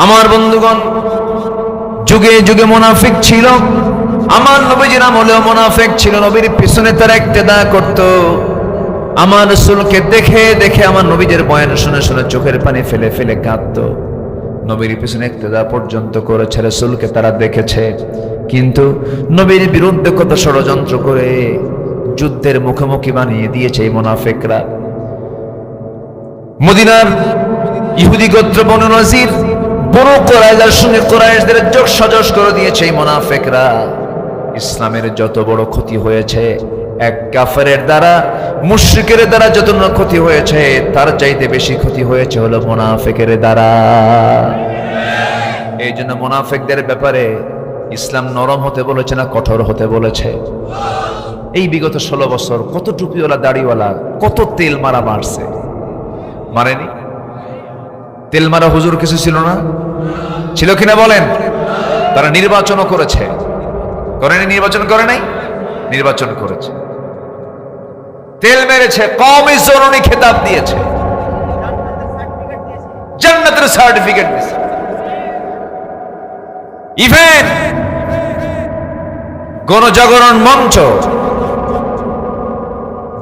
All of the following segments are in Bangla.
আমার বন্ধুগণ, যুগে যুগে মুনাফিক ছিল। আমার নবীজির আমলেও মুনাফিক ছিল। নবীর পিছনে তারা ইক্তেদা করত। আমার রাসূলকে দেখে দেখে আমার নবীজির বয়ান শুনে শুনে চোখের পানি ফেলে ফেলে কাঁদতো। নবীর পিছনে ইক্তেদা পর্যন্ত করেছে, রাসূলকে তারা দেখেছে, কিন্তু নবীর বিরুদ্ধে কত ষড়যন্ত্র করে যুদ্ধের মুখোমুখি বানিয়ে দিয়েছে এই মুনাফিকরা। মদিনার ইহুদি গোত্র বনু নজির, বনু কুরাইজার সঙ্গে কুরাইশদের যোগ সাজস করে দিয়েছে এই মুনাফিকরা। ইসলামের যত বড় ক্ষতি হয়েছে এক কাফেরের দ্বারা, মুশরিকের দ্বারা যত ক্ষতি হয়েছে তার চাইতে বেশি ক্ষতি হয়েছে হলো মুনাফিকের দ্বারা। এই জন্য মুনাফিকদের ব্যাপারে ইসলাম নরম হতে বলেছে না কঠোর হতে বলেছে? এই বিগত 16 বছর কত টুপিওয়ালা দাড়িওয়ালা কত তেল মারা মারছে, মারেনি? তেল মারা হুজুর কিছু ছিল না? ছিল কিনা বলেন? তারা নির্বাচনও করেছে, করেনি? নির্বাচন করে নাই? নির্বাচন করেছে, তেল মেরেছে, কওমি জননী খেতাব দিয়েছে, জান্নাতের সার্টিফিকেট দিয়েছে। ইভেন গণজাগরণ মঞ্চ,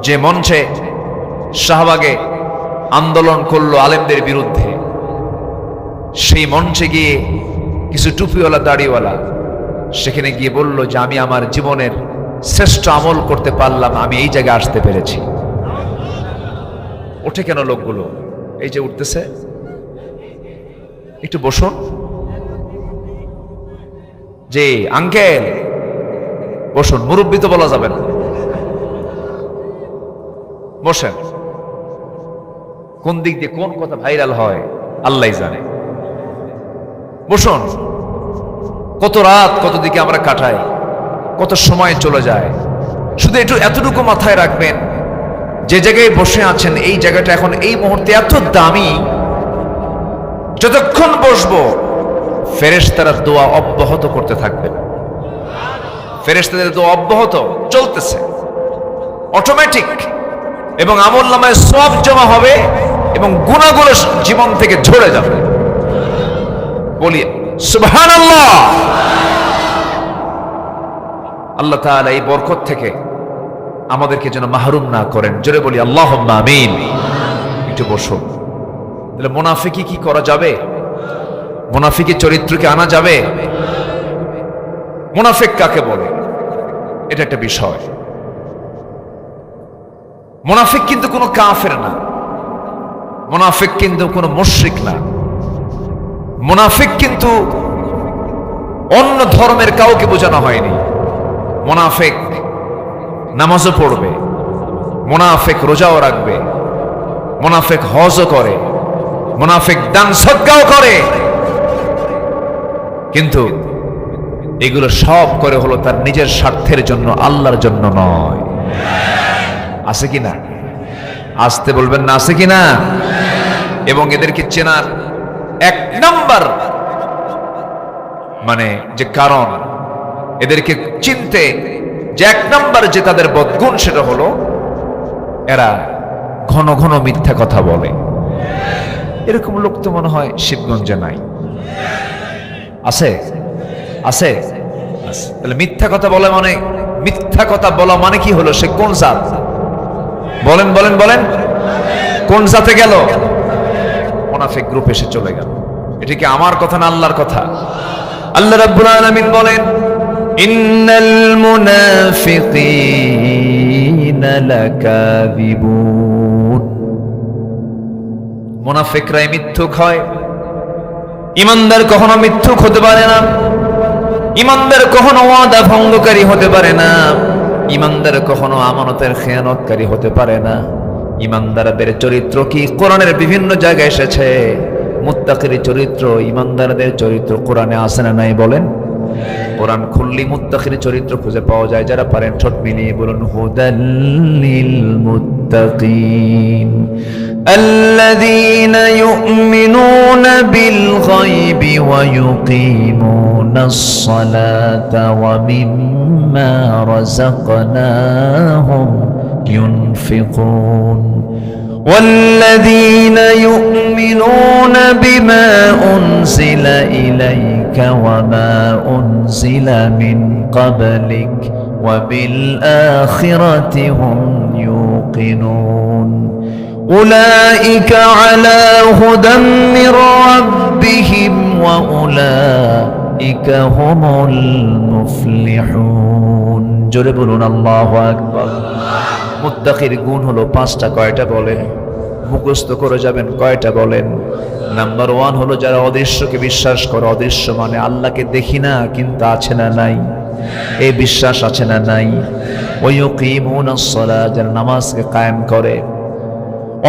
যে মঞ্চে শাহবাগে আন্দোলন করলো আলেমদের বিরুদ্ধে, সেই মঞ্চে গিয়ে কিছু টুপিওয়ালা দাড়িওয়ালা সেখানে গিয়ে বলল যে আমি আমার জীবনের শ্রেষ্ঠ আমল করতে পারলাম, আমি এই জায়গায় আসতে পেরেছি। ওঠে কেন লোকগুলো? এই যে উঠতেছে, একটু বসুন। যে আঙ্কেল বসুন, মুরব্বী তো বলা যাবে না, বসেন। কোন দিক দিয়ে কোন কথা ভাইরাল হয় আল্লাহ জানে। বসুন। কত রাত কত দিকে আমরা কাটাই, কত সময় চলে যায়। শুধু এতটুকু মাথায় রাখবেন, যে জায়গায় বসে আছেন এই জায়গাটা এখন এই মুহূর্তে এত দামি, যতক্ষণ বসবো ফেরেশতারা দোয়া অব্যাহত করতে থাকবেন। ফেরেশতাদের দোয়া অব্যাহত চলতেছে, অটোমেটিক, এবং আমলনামায় সওয়াব জমা হবে এবং গুনাহগুলো জীবন থেকে ঝরে যাবে। বলি সুবহানাল্লাহ। আল্লাহ তাআলা এই বরকত থেকে আমাদেরকে যেন মাহরুম না করেন। জোরে বলি আল্লাহুম্মা আমিন। একটু বসুন। তাহলে মুনাফিকি কি করা যাবে? মুনাফিকের চরিত্রকে আনা যাবে? মুনাফিক কাকে বলে এটা একটা বিষয়। মুনাফিক কিন্তু কোনো কাফের না, মুনাফিক কিন্তু কোনো মুশরিক না, মুনাফিক কিন্তু অন্য ধর্মের কাউকে বোঝানো হয়নি। মুনাফিক নামাজও পড়বে, মুনাফিক রোজাও রাখবে, মুনাফিক হজও করে, মুনাফিক দান সদকাও করে, কিন্তু এগুলো সব করে হলো তার নিজের স্বার্থের জন্য, আল্লাহর জন্য নয়। আছে কিনা? আসতে বলবেন না, আছে কিনা? এবং এদেরকে চেনার এক নাম্বার মানে যে কারণ, এদেরকে চিনতে যে এক নাম্বার যে তাদের বদগুণ, সেটা হলো এরা ঘন ঘন মিথ্যা কথা বলে। এরকম লোক তো মনে হয় শিবগঞ্জে নাই। আছে? আছে? তাহলে মিথ্যা কথা বলে মানে, মিথ্যা কথা বলা মানে কি হলো? সে কোন জাত? বলেন বলেন বলেন, কোন জাতে গেল? মুনাফিক গ্রুপ এসে চলে গেল। এটা কি আমার কথা না আল্লাহর কথা? আল্লাহ রাব্বুল আলামিন বলেন, ইন্নাল মুনাফিকিনা লাকাযিবুন। মুনাফিকরাই মিথ্যুক হয়। ঈমানদার কখনো মিথ্যুক হতে পারে না। ঈমানদার কখনো ওয়াদা ভঙ্গকারী হতে পারে না। ঈমানদার কখনো আমানতের খেয়ানতকারী হতে পারে না। ঈমানদারদের চরিত্র কি কোরআনের বিভিন্ন জায়গায় এসেছে। মুত্তাকির চরিত্র, ঈমানদারদের চরিত্র কোরআনে আছে না নাই বলেন? কোরআন খুললি মুত্তাকির চরিত্র খুঁজে পাওয়া যায়। যারা পারেন ঠোঁট মিলিয়ে বলুন, হুদাল্লিল মুত্তাকিন আল্লাযীনা ইউমিনুনা বিল গায়বি ওয়া ইউকিমুনাস সালাতা ওয়া মিম্মা রাযাকনাহুম ينفقون والذين يؤمنون بما أنزل إليك وما أنزل من قبلك وبالآخرة هم يوقنون أولئك على هدى من ربهم وأولئك هم المفلحون জোরে বলুন আল্লাহু আকবার। মুত্তাকির গুণ হলো পাঁচটা, কয়টা বলেন? মুখস্থ করে যাবেন, কয়টা বলেন? নাম্বার 1 হলো যারা অদৃশ্যকে বিশ্বাস করে। অদৃশ্য মানে আল্লাহকে দেখি না কিন্তু আছে না নাই, এই বিশ্বাস আছে না নাই। ওয়ায়ুকিমুনাস সালাত, যারা নামাজকে কায়েম করে।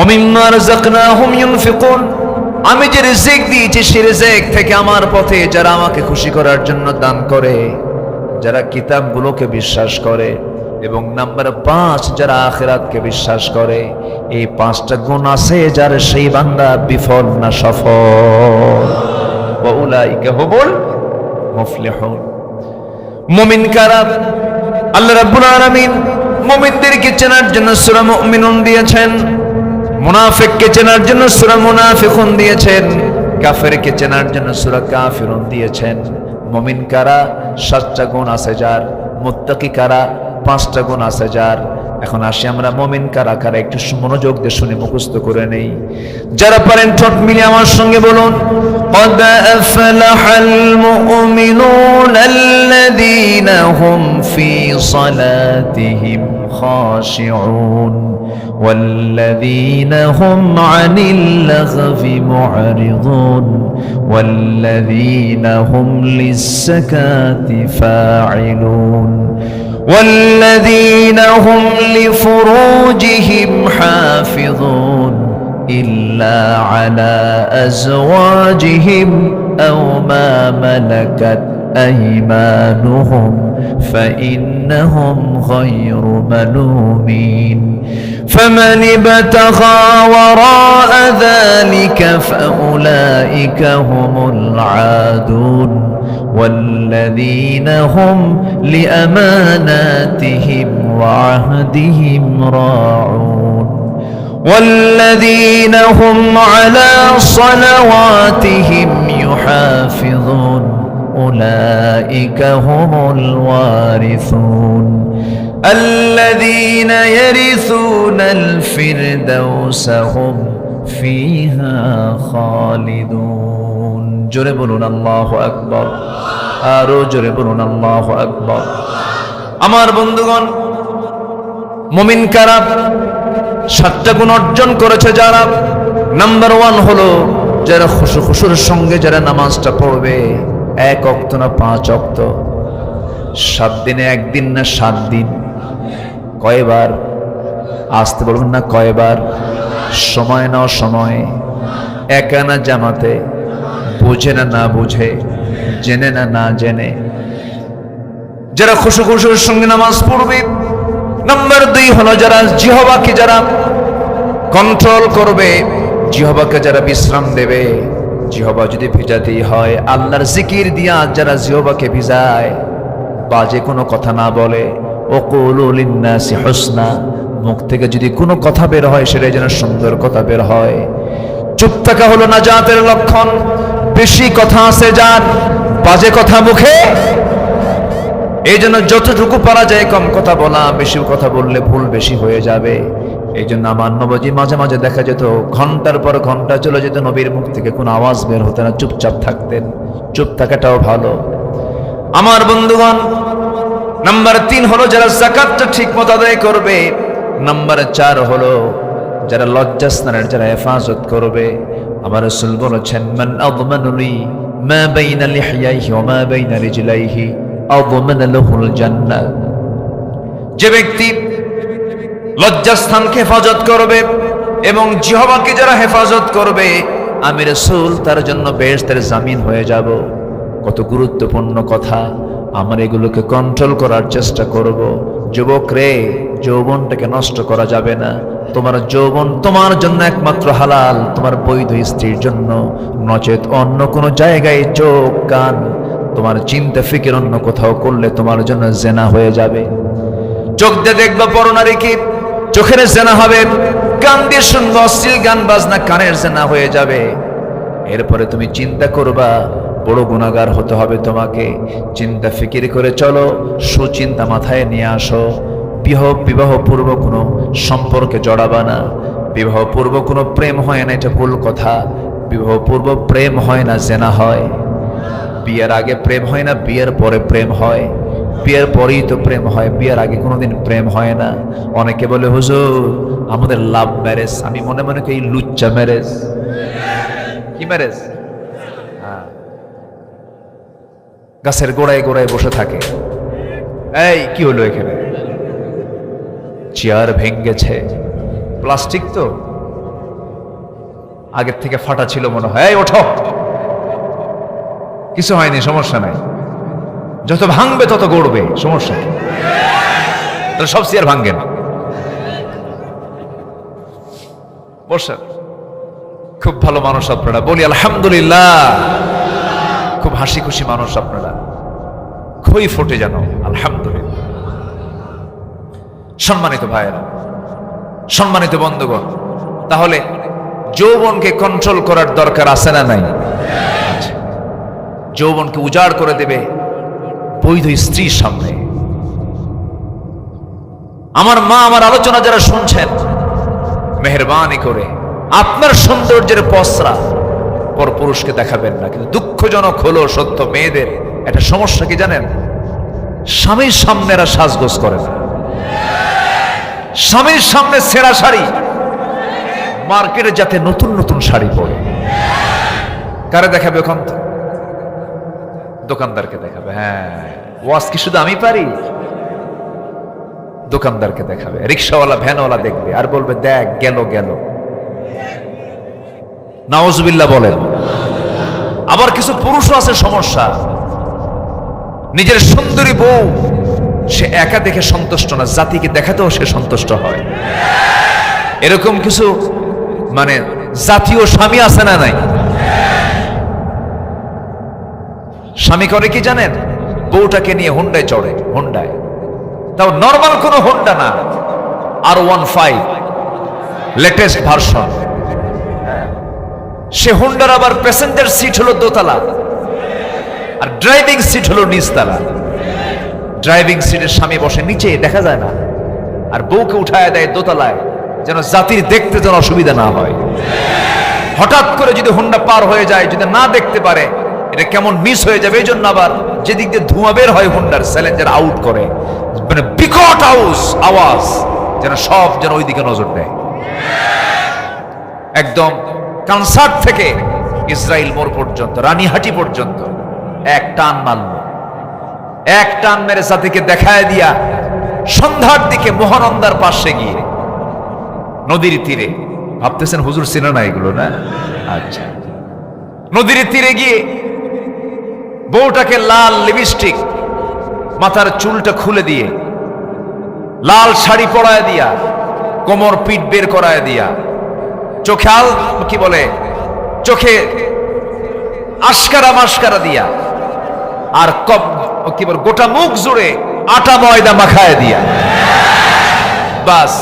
ওমিম্মা রাযাকনাহুম ইউনফিকুন, আমি যে রিজিক দিয়েছি সেই রিজিক থেকে আমার পথে যারা আমাকে খুশি করার জন্য দান করে, যারা কিতাবগুলোকে বিশ্বাস করে। এবং নাম্বার 5, যারা আখিরাতকে বিশ্বাস করে। এই 5টা গুণ আছে যার, সেই বান্দা বিফল না সফল। ওয়া উলাইকা হুমুল মুফলিহুন। মুমিন কারা? আল্লাহ রাব্বুল আলামিন মুমিনদেরকে চেনার জন্য সূরা মুমিনুন দিয়েছেন, মুনাফিককে চেনার জন্য সূরা মুনাফিকুন দিয়েছেন, কাফেরকে চেনার জন্য সূরা কাফিরুন দিয়েছেন। মুমিন কারা? 7টা গুণ আছে যার। মুত্তাকি কারা? 5টা গুণ আছে যার। এখন আসি আমরা মুমিন কারা কারা একটু মনোযোগ দিয়ে শুনে মুখস্থ করে নেই। যারা পারেন ঠোঁট মিলিয়ে আমার সঙ্গে বলুন, قد أفلح المؤمنون الذين هم في صلاتهم خاشعون والذين هم عن اللغو معرضون والذين هم للزكاة فاعلون والذين هم لفروجهم حافظون إلا على أزواجهم أو ما ملكت أيمانهم فإنهم غير ملومين فمن ابتغى وراء ذلك فأولئك هم العادون والذين هم لأماناتهم وعهدهم راعون والذين هم على صلواتهم يحافظون أولئك هم الوارثون الذين يرثون الفردوس هم فيها خالدون জোরে বলুন আল্লাহু আকবার, আরো জোরে বলুন আল্লাহু আকবার। আমার বন্ধুগণ, মুমিন কারা? 7টা গুণ অর্জন করেছে যারা। নাম্বার 1 হলো যারা খুশুর সঙ্গে যারা নামাজটা পড়বে, 1 ওয়াক্ত না 5 ওয়াক্ত, 7 দিনে 1 দিন না 7 দিন, কয়বার? আসতে বলবেন না, কয়বার? সময় না সময়ে, একা না জামাতে, বুঝে না না বুঝে, জেনে না না জেনে, যারা খুশুর সঙ্গে নামাজ পড়বে। নাম্বার 2 হলো যারা জিহ্বাকে যারা কন্ট্রোল করবে, জিহ্বাকে যারা বিশ্রাম দেবে। জিহ্বা যদি ভিজাতেই হয় আল্লাহর জিকির দিয়া যারা জিহ্বাকে ভিজায়, বাজে কোনো কথা না বলে। ওয়াকুলু লিন্নাসি হুসনা, মুখ থেকে যদি কোনো কথা বের হয় সেটা যেন সুন্দর কথা বের হয়। চুপ থাকা হলো নাজাতের লক্ষণ। বেশি কথা আছে যার, বাজে কথা মুখে, এই জন্য যতটুকু পারা যায় কম কথা বলা, বেশি কথা বললে ভুল বেশি হয়ে যাবে। এই জন্য আমার নবীজি মাঝে মাঝে দেখা যেত ঘন্টার পর ঘন্টা চলে যেত, নবীর মুখ থেকে কোনো আওয়াজ বের হতো না, চুপচাপ থাকতেন। চুপ থাকাটাও ভালো। আমার বন্ধুগণ, নাম্বার 3 হলো যারা যাকাতটা ঠিক মতো আদায় করবে। নাম্বার 4 হলো যারা লজ্জাস্থানের যারা হেফাজত করবে। আমার রাসূল বলেছেন, মান আযমানু লি মা বাইনা লিহইয়াইহি ওয়া মা বাইনা রিজলাইহি আযমান লাহুল জান্নাহ। যে ব্যক্তি লজ্জাস্থানকে হেফাজত করবে এবং জিহ্বাকে যারা হেফাজত করবে, আমি রাসূল তার জন্য বেহেশতের জামিন হয়ে যাব। কত গুরুত্বপূর্ণ কথা। আমরা এগুলোকে কন্ট্রোল করার চেষ্টা করব। যুবক রে, যৌবনটাকে নষ্ট করা যাবে না। তোমার যৌবন তোমার জন্য একমাত্র হালাল তোমার বৈধ স্ত্রীর জন্য, নচেত অন্য কোনো জায়গায় চোখ কান তোমার চিন্তা ফিকির অন্য কোথাও করলে তোমার জন্য জেনা হয়ে যাবে। চোখ দিয়ে দেখবা পরনারীকে, চোখের জেনা হবে। কান দিয়ে শুনবো অশ্লীল গান বাজনা, কানের জেনা হয়ে যাবে। এরপরে তুমি চিন্তা করবা বড় গুনাহগার হতে হবে তোমাকে। চিন্তা ফিকির করে চলো, সুচিন্তা মাথায় নিয়ে আসো। বিবাহ পূর্ব কোনো সম্পর্কে জড়াবা না। বিবাহ পূর্ব কোনো প্রেম হয় না, এটা ভুল কথা। বিবাহ পূর্ব প্রেম হয় না, জেনা হয়। বিয়ের আগে প্রেম হয় না, বিয়ের পরে প্রেম হয়। বিয়ের পরেই তো প্রেম হয়, বিয়ের আগে কোনোদিন প্রেম হয় না। অনেকে বলে হুজুর আমাদের লাভ ম্যারেজ। আমি মনে মনে করি লুচ্চা ম্যারেজ। কি ম্যারেজ? গাছের গোড়ায় গোড়ায় বসে থাকে। এই কি হলো এখানে? চেয়ার ভেঙ্গেছে, প্লাস্টিক তো আগের থেকে ফাটা ছিল মনে হয়। এই ওঠো, কিছু হয়নি, সমস্যা নাই। যত ভাঙবে তত গড়বে, সমস্যা নেই। সব চেয়ার ভাঙ্গেন, বসেন। খুব ভালো মানুষ আপনারা, বলি আলহামদুলিল্লাহ। খুব হাসি খুশি মানুষ আপনারা, খই ফোটে যেন, আলহামদুলিল্লাহ। সম্মানিত ভাইয়েরা, সম্মানিত বন্ধুগণ, তাহলে যৌবনকে কন্ট্রোল করার দরকার আছে না নাই? যৌবনকে উজাড় করে দেবে বৈধ স্ত্রীর সামনে। আমার মা, আমার আলোচনা যারা শুনছেন, মেহেরবানি করে আপনার সৌন্দর্যের পসরা পর পুরুষকে দেখাবেন না। কিন্তু দুঃখজনক হলো সত্য, মেয়েদের একটা সমস্যা কি জানেন? স্বামীর সামনে এরা সাজগোজ করে না। স্বামীর সামনে ছেঁড়া শাড়ি, মার্কেটে যাতে নতুন নতুন শাড়ি পরে। কারে দেখাবে? ওখান দোকানদারকে দেখাবে। হ্যাঁ, ওয়াজ কি শুধু আমি পারি? দোকানদারকে দেখাবে, রিক্সাওয়ালা ভ্যানওয়ালা দেখবে আর বলবে দেখ গেল গেল। নাউজুবিল্লাহ বলেন। আবার কিছু পুরুষও আছে সমস্যা, নিজের সুন্দরী বউ সে একা দেখে সন্তুষ্ট না, জাতিকে দেখাতেও সে সন্তুষ্ট হয়। এরকম কিছু মানে জাতীয় স্বামী আছে না নাই? স্বামী করে কি জানেন? বউটাকে নিয়ে হোন্ডায় চড়ে, হোন্ডায়, তাও নর্মাল কোনো হোন্ডা না, R15 লেটেস্ট ভার্সন। সে হোন্ডার আবার প্যাসেঞ্জার সিট হলো দোতলা আর ড্রাইভিং সিট হলো নিচতলা। ড্রাইভিং সিটের স্বামী বসে নিচে, দেখা যায় না, আর বউকে উঠায় দেয় দোতলায়, যেন জাতির দেখতে যেন অসুবিধা না হয়। হঠাৎ করে যদি হোন্ডা পার হয়ে যায়, যদি না দেখতে পারে, এটা কেমন মিস হয়ে যাবে। এই জন্য আবার যেদিক দিয়ে ধোঁয়া বের হয় হোন্ডার, চ্যালেঞ্জার আউট করে, মানে বিকট আওয়াজ, যেন সব যেন ওইদিকে নজর দেয়। একদম কনসার্ট থেকে ইসরায়েল মোড় পর্যন্ত, রানীহাটি পর্যন্ত এক টান মারল। এক টান মেরে জাতিকে দেখায় দিয়া সন্ধ্যার দিকে মহানন্দার পাশে গিয়ে নদীর তীরে, ভাবতেছেন হুজুর চিনে না এগুলো না? আচ্ছা, নদীর তীরে গিয়ে বউটাকে লাল লিপস্টিক, মাথার চুলটা খুলে দিয়ে, লাল শাড়ি পরায় দিয়া, কোমর পিঠ বের করায় দিয়া, চোখে কি বলে, চোখে আশকারা মাস্কারা দিয়া, আর কি বলে গোটা মুখ জুড়ে আটা ময়দা মাখায় দিয়া, বাস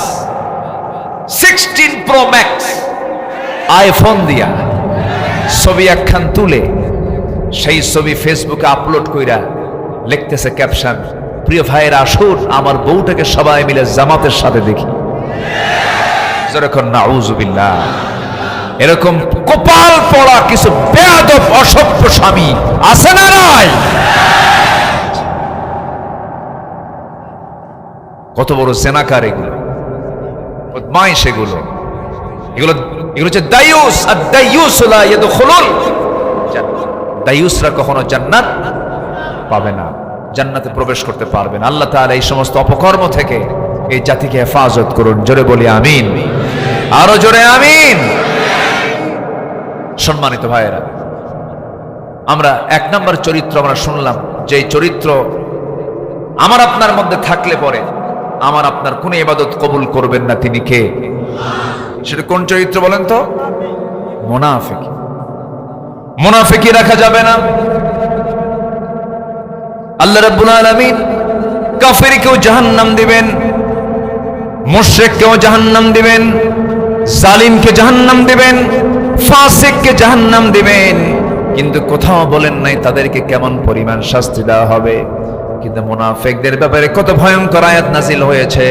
16 Pro Max আইফোন দিয়া ছবি একখান তুলে সেই ছবি ফেসবুকে আপলোড কইরা লিখতেছে ক্যাপশন, প্রিয় ভাইয়েরা আসুন আমার বউটাকে সবাই মিলে জামাতের সাথে দেখি। যেরকম নাউজুবিল্লাহ। এরকম কপাল পড়া কিছু বেয়াদব অসভ্য স্বামী আছে না নাই? কত বড় জেনাকার এগুলো, বদমাইশ এগুলো, এগুলো হচ্ছে দায়ুস। আর দায়ুস লা ইয়াদখুলুল জান্নাত। দায়ুসরা কখনো জান্নাত পাবে না, জান্নাতে প্রবেশ করতে পারবে না। আল্লাহ তাআলা এই সমস্ত অপকর্ম থেকে এই জাতিকে হেফাজত করুন। জোরে বলি আমিন, আরো জোরে আমিন। সম্মানিত ভাইয়েরা, আমরা 1 নম্বর চরিত্র আমরা শুনলাম, যে চরিত্র আমার আপনার মধ্যে থাকলে পরে আমার আপনার কোন ইবাদত কবুল করবেন না, তিনি কে? সেটা কোন চরিত্র বলেন তো? মুনাফিক। মুনাফিকি রাখা যাবে না। আল্লাহ রাব্বুল আলামিন কাফিরকেও জাহান্নাম দিবেন, মুশরিককেও জাহান্নাম দিবেন, জালিমকে জাহান্নাম দিবেন, ফাসিককে জাহান্নাম দিবেন, কিন্তু কোথাও বলেন নাই তাদেরকে কেমন পরিমাণ শাস্তি দেওয়া হবে। কিন্তু মুনাফিকদের ব্যাপারে কত ভয়ঙ্কর আয়াত নাযিল হয়েছে,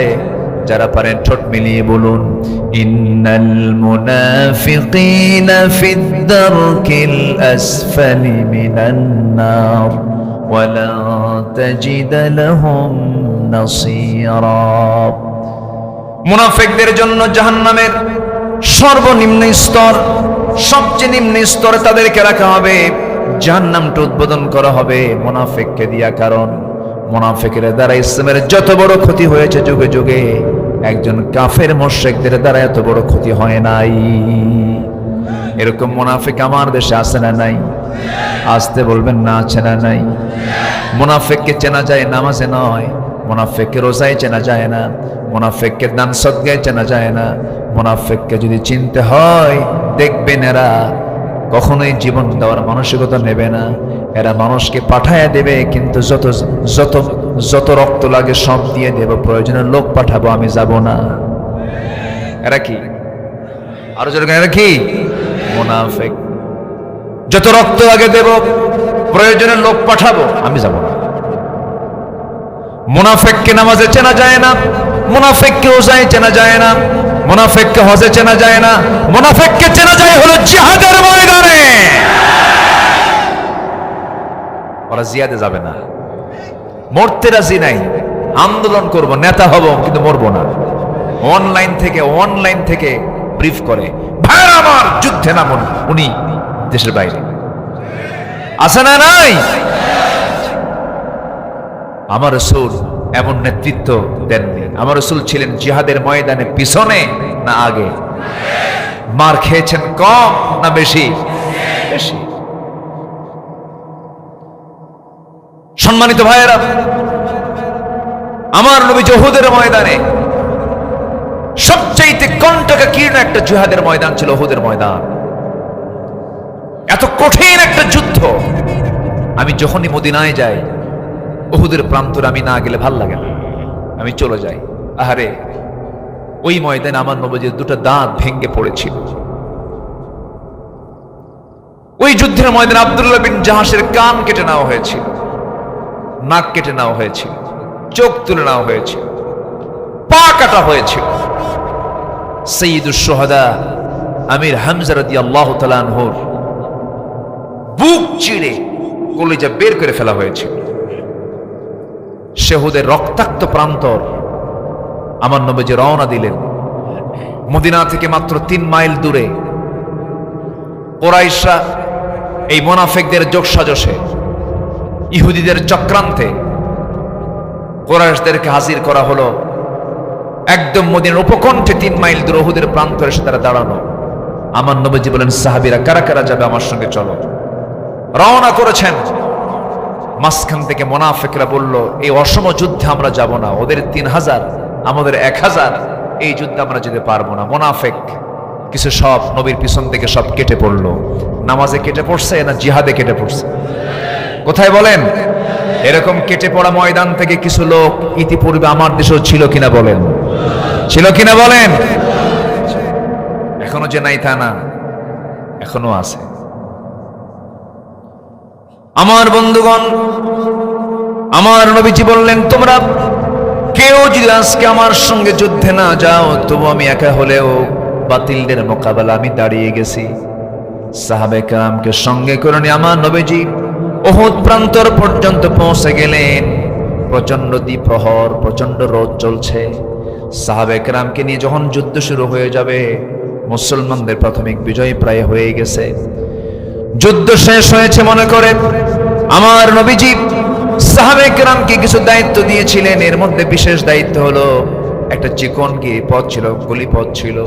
যারা পারেন ঠোঁট মিলিয়ে বলুন, ইন্নাল মুনাফিকিনা ফিদ দারকিল আসফালি মিনান নার ওয়া লা তাজিদ লাহুম নাসীরা। মুনাফিকদের জন্য জাহান্নামের সর্বনিম্ন স্তর, সবচেয়ে নিম্ন স্তরে তাদেরকে রাখা হবে, জাহান্নামটা উদ্বোধন করা হবে মুনাফিককে দিয়া। কারণ মুনাফিকের দ্বারা ইসলামের যত বড় ক্ষতি হয়েছে যুগে যুগে, একজন কাফের মুশরিকদের দ্বারা এত বড় ক্ষতি হয় নাই। এরকম মুনাফিক আমার দেশে আছে না নাই? আসতে বলবেন না, আছে না নাই? মুনাফিককে চেনা যায় নামাজে নয়, মুনাফিককে রোজায় চেনা যায় না, মুনাফিককে দান সদকায় চেনা যায় না। মুনাফিককে যদি চিনতে হয়, দেখবেন এরা কখনোই জীবন দেওয়ার মানসিকতা নেবে না। এরা মানুষকে পাঠায় দেবে, কিন্তু যত যত যত রক্ত লাগে সব দিয়ে দেব, প্রয়োজনে লোক পাঠাবো, আমি যাব না। এরা কি? আরো জোরে, এরা কি? মুনাফিক। যত রক্ত লাগে দেব, প্রয়োজনে লোক পাঠাবো, আমি যাব না। মুনাফিককে নামাজে চেনা যায় না, মুনাফিককে রোজায় চেনা যায় না, মুনাফিককে হজে চেনা যায় না, মুনাফিককে চেনা যায় হলো জিহাদের ময়দানে। ওরা জিহাদে যাবে না, মরতে রাজি নাই। আন্দোলন করব, নেতা হব, কিন্তু মরবো না। অনলাইন থেকে ব্রিফ করে, ভাই আমার যুদ্ধে নামুন। উনি দেশের বাইরে আছে না নাই? আমার রাসূল এমন নেতৃত্ব দেননি। আমার রাসূল ছিলেন জিহাদের ময়দানে পিছনে না আগে? মার খেয়েছেন কম না বেশি? বেশি। সম্মানিত ভাইয়েরা, আমার নবী উহুদের ময়দানে সবচাইতে কণ্টকাকীর্ণ একটা জিহাদের ময়দান ছিল উহুদের ময়দান। এত কঠিন একটা যুদ্ধ। আমি যখনই মদিনায় যাই, উহুদের প্রান্তরে আমি না গেলে ভাল লাগে না, আমি চলে যাই। আহারে, ওই ময়দানে আমার নবীর দুটো দাঁত ভেঙে পড়েছিল। ওই যুদ্ধের ময়দানে আব্দুল্লাহ বিন জাহাসের কান কেটে নেওয়া হয়েছিল, নাক কেটে নেওয়া হয়েছিল, চোখ তুলে নেওয়া হয়েছিল, পা কাটা হয়েছিল। সাইয়্যিদুশ শুহাদা আমির হামজা রাদিয়াল্লাহু তাআলা আনহুর বুক চিরে কলিজা বের করে ফেলা হয়েছিল। উহুদের রক্তাক্ত প্রান্তর আমার নবীজি রওনা দিলেন। মদিনা থেকে মাত্র 3 মাইল দূরে কুরাইশরা এই মুনাফিকদের যোগসাজশে, ইহুদিদের চক্রান্তে কুরাইশদেরকে হাজির করা হলো। একদম মদিনার উপকণ্ঠে 3 মাইল দূরে উহুদের প্রান্তরে এসে তারা দাঁড়ানো। আমার নবীজি বলেন, সাহাবীরা কারা কারা যাবে আমার সঙ্গে, চলো। রওনা করেছেন। মাঝখান থেকে মুনাফিকরা বলল, এই অসম যুদ্ধে আমরা যাব না, ওদের 3000 আমাদের 1000, এই যুদ্ধে আমরা যেতে পারবো না। মুনাফিক কিছু সব নবীর পিছন থেকে সব কেটে পড়লো। নামাজে কেটে পড়ছে না জিহাদে কেটে পড়ছে? কোথায় বলেন? এরকম কেটে পড়া ময়দান থেকে কিছু লোক ইতিপূর্বে আমার দেশেও ছিল কিনা বলেন? ছিল কিনা বলেন? এখনো যে নাই তা না, এখনো আছে। আমার বন্ধুগণ, আমার নবীজি বললেন, তোমরা কেউ যদি আজকে আমার সঙ্গে যুদ্ধে না যাও, তবু আমি একা হলেও বাতিলদের মোকাবেলা আমি দাঁড়িয়ে গেছি। সাহাবায়ে কেরামকে সঙ্গে করে নিয়ে আমার নবীজি উহুদ প্রান্তর পর্যন্ত পৌঁছে গেলেন। প্রচন্ড দ্বিপ্রহর, প্রচন্ড রোদ চলছে। সাহাবায়ে কেরামকে নিয়ে যখন যুদ্ধ শুরু হয়ে যাবে, মুসলমানদের প্রাথমিক বিজয় প্রায় হয়ে গেছে, যুদ্ধ শেষ হয়েছে মনে করে আমার নবীজি সাহাবায়ে কেরামকে কিছু দায়িত্ব দিয়েছিলেন। এর মধ্যে বিশেষ দায়িত্ব হলো, একটা চিকন পথ ছিল, গলিপথ ছিল।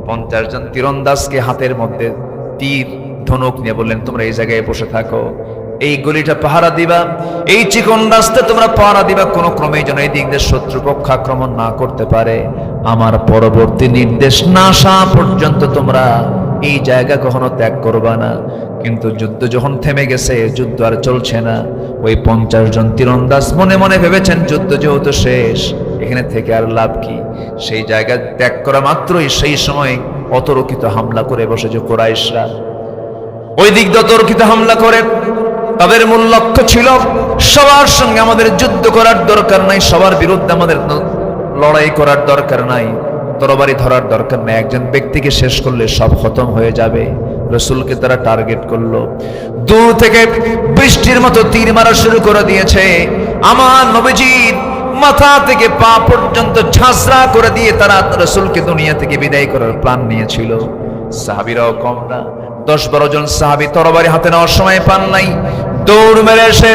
50 জন তীরন্দাজকে হাতের মধ্যে তীর ধনুক নিয়ে বললেন, তোমরা এই জায়গায় বসে থাকো, এই গলিটা পাহারা দিবা, এই চিকন রাস্তা তোমরা পাহারা দিবা, কোনো ক্রমেই যেন এই দিক দিয়ে শত্রুপক্ষ আক্রমণ না করতে পারে। আমার পরবর্তী নির্দেশ না আসা পর্যন্ত তোমরা এই জায়গা কখনো ত্যাগ করবা না। কিন্তু যুদ্ধ যখন থেমে গেছে, যুদ্ধ আর চলছে না, ওই 50 জন তীরন্দাজ মনে মনে ভেবেছেন, যুদ্ধ যেহেতু শেষ, এখানে থেকে আর লাভ কি? সেই জায়গা ত্যাগ করা মাত্রই সেই সময় অতর্কিত হামলা করে বসেছে কুরাইশরা। ওই দিক দিয়ে অতর্কিত হামলা করে তাদের মূল লক্ষ্য ছিল সবার সঙ্গে আমাদের যুদ্ধ করার দরকার নাই, সবার বিরুদ্ধে আমাদের লড়াই করার দরকার নাই, তরবারি ধরার দরকার নাই, একজন ব্যক্তিকে শেষ করলে সব খতম হয়ে যাবে। রসুলকে তারা টার্গেট করলো, দূর থেকে বৃষ্টির মতো তীর মারা শুরু করে দিয়েছে। আমার নবীজির মাথা থেকে পা পর্যন্ত ঝাঁঝরা করে দিয়ে তারা রসুলকে দুনিয়া থেকে বিদায় করার প্ল্যান নিয়েছিল। সাহাবীরাও কম না, 10-12 জন সাহাবী তরবারি হাতে নেওয়ার সময় পান নাই, দৌড় মেরে এসে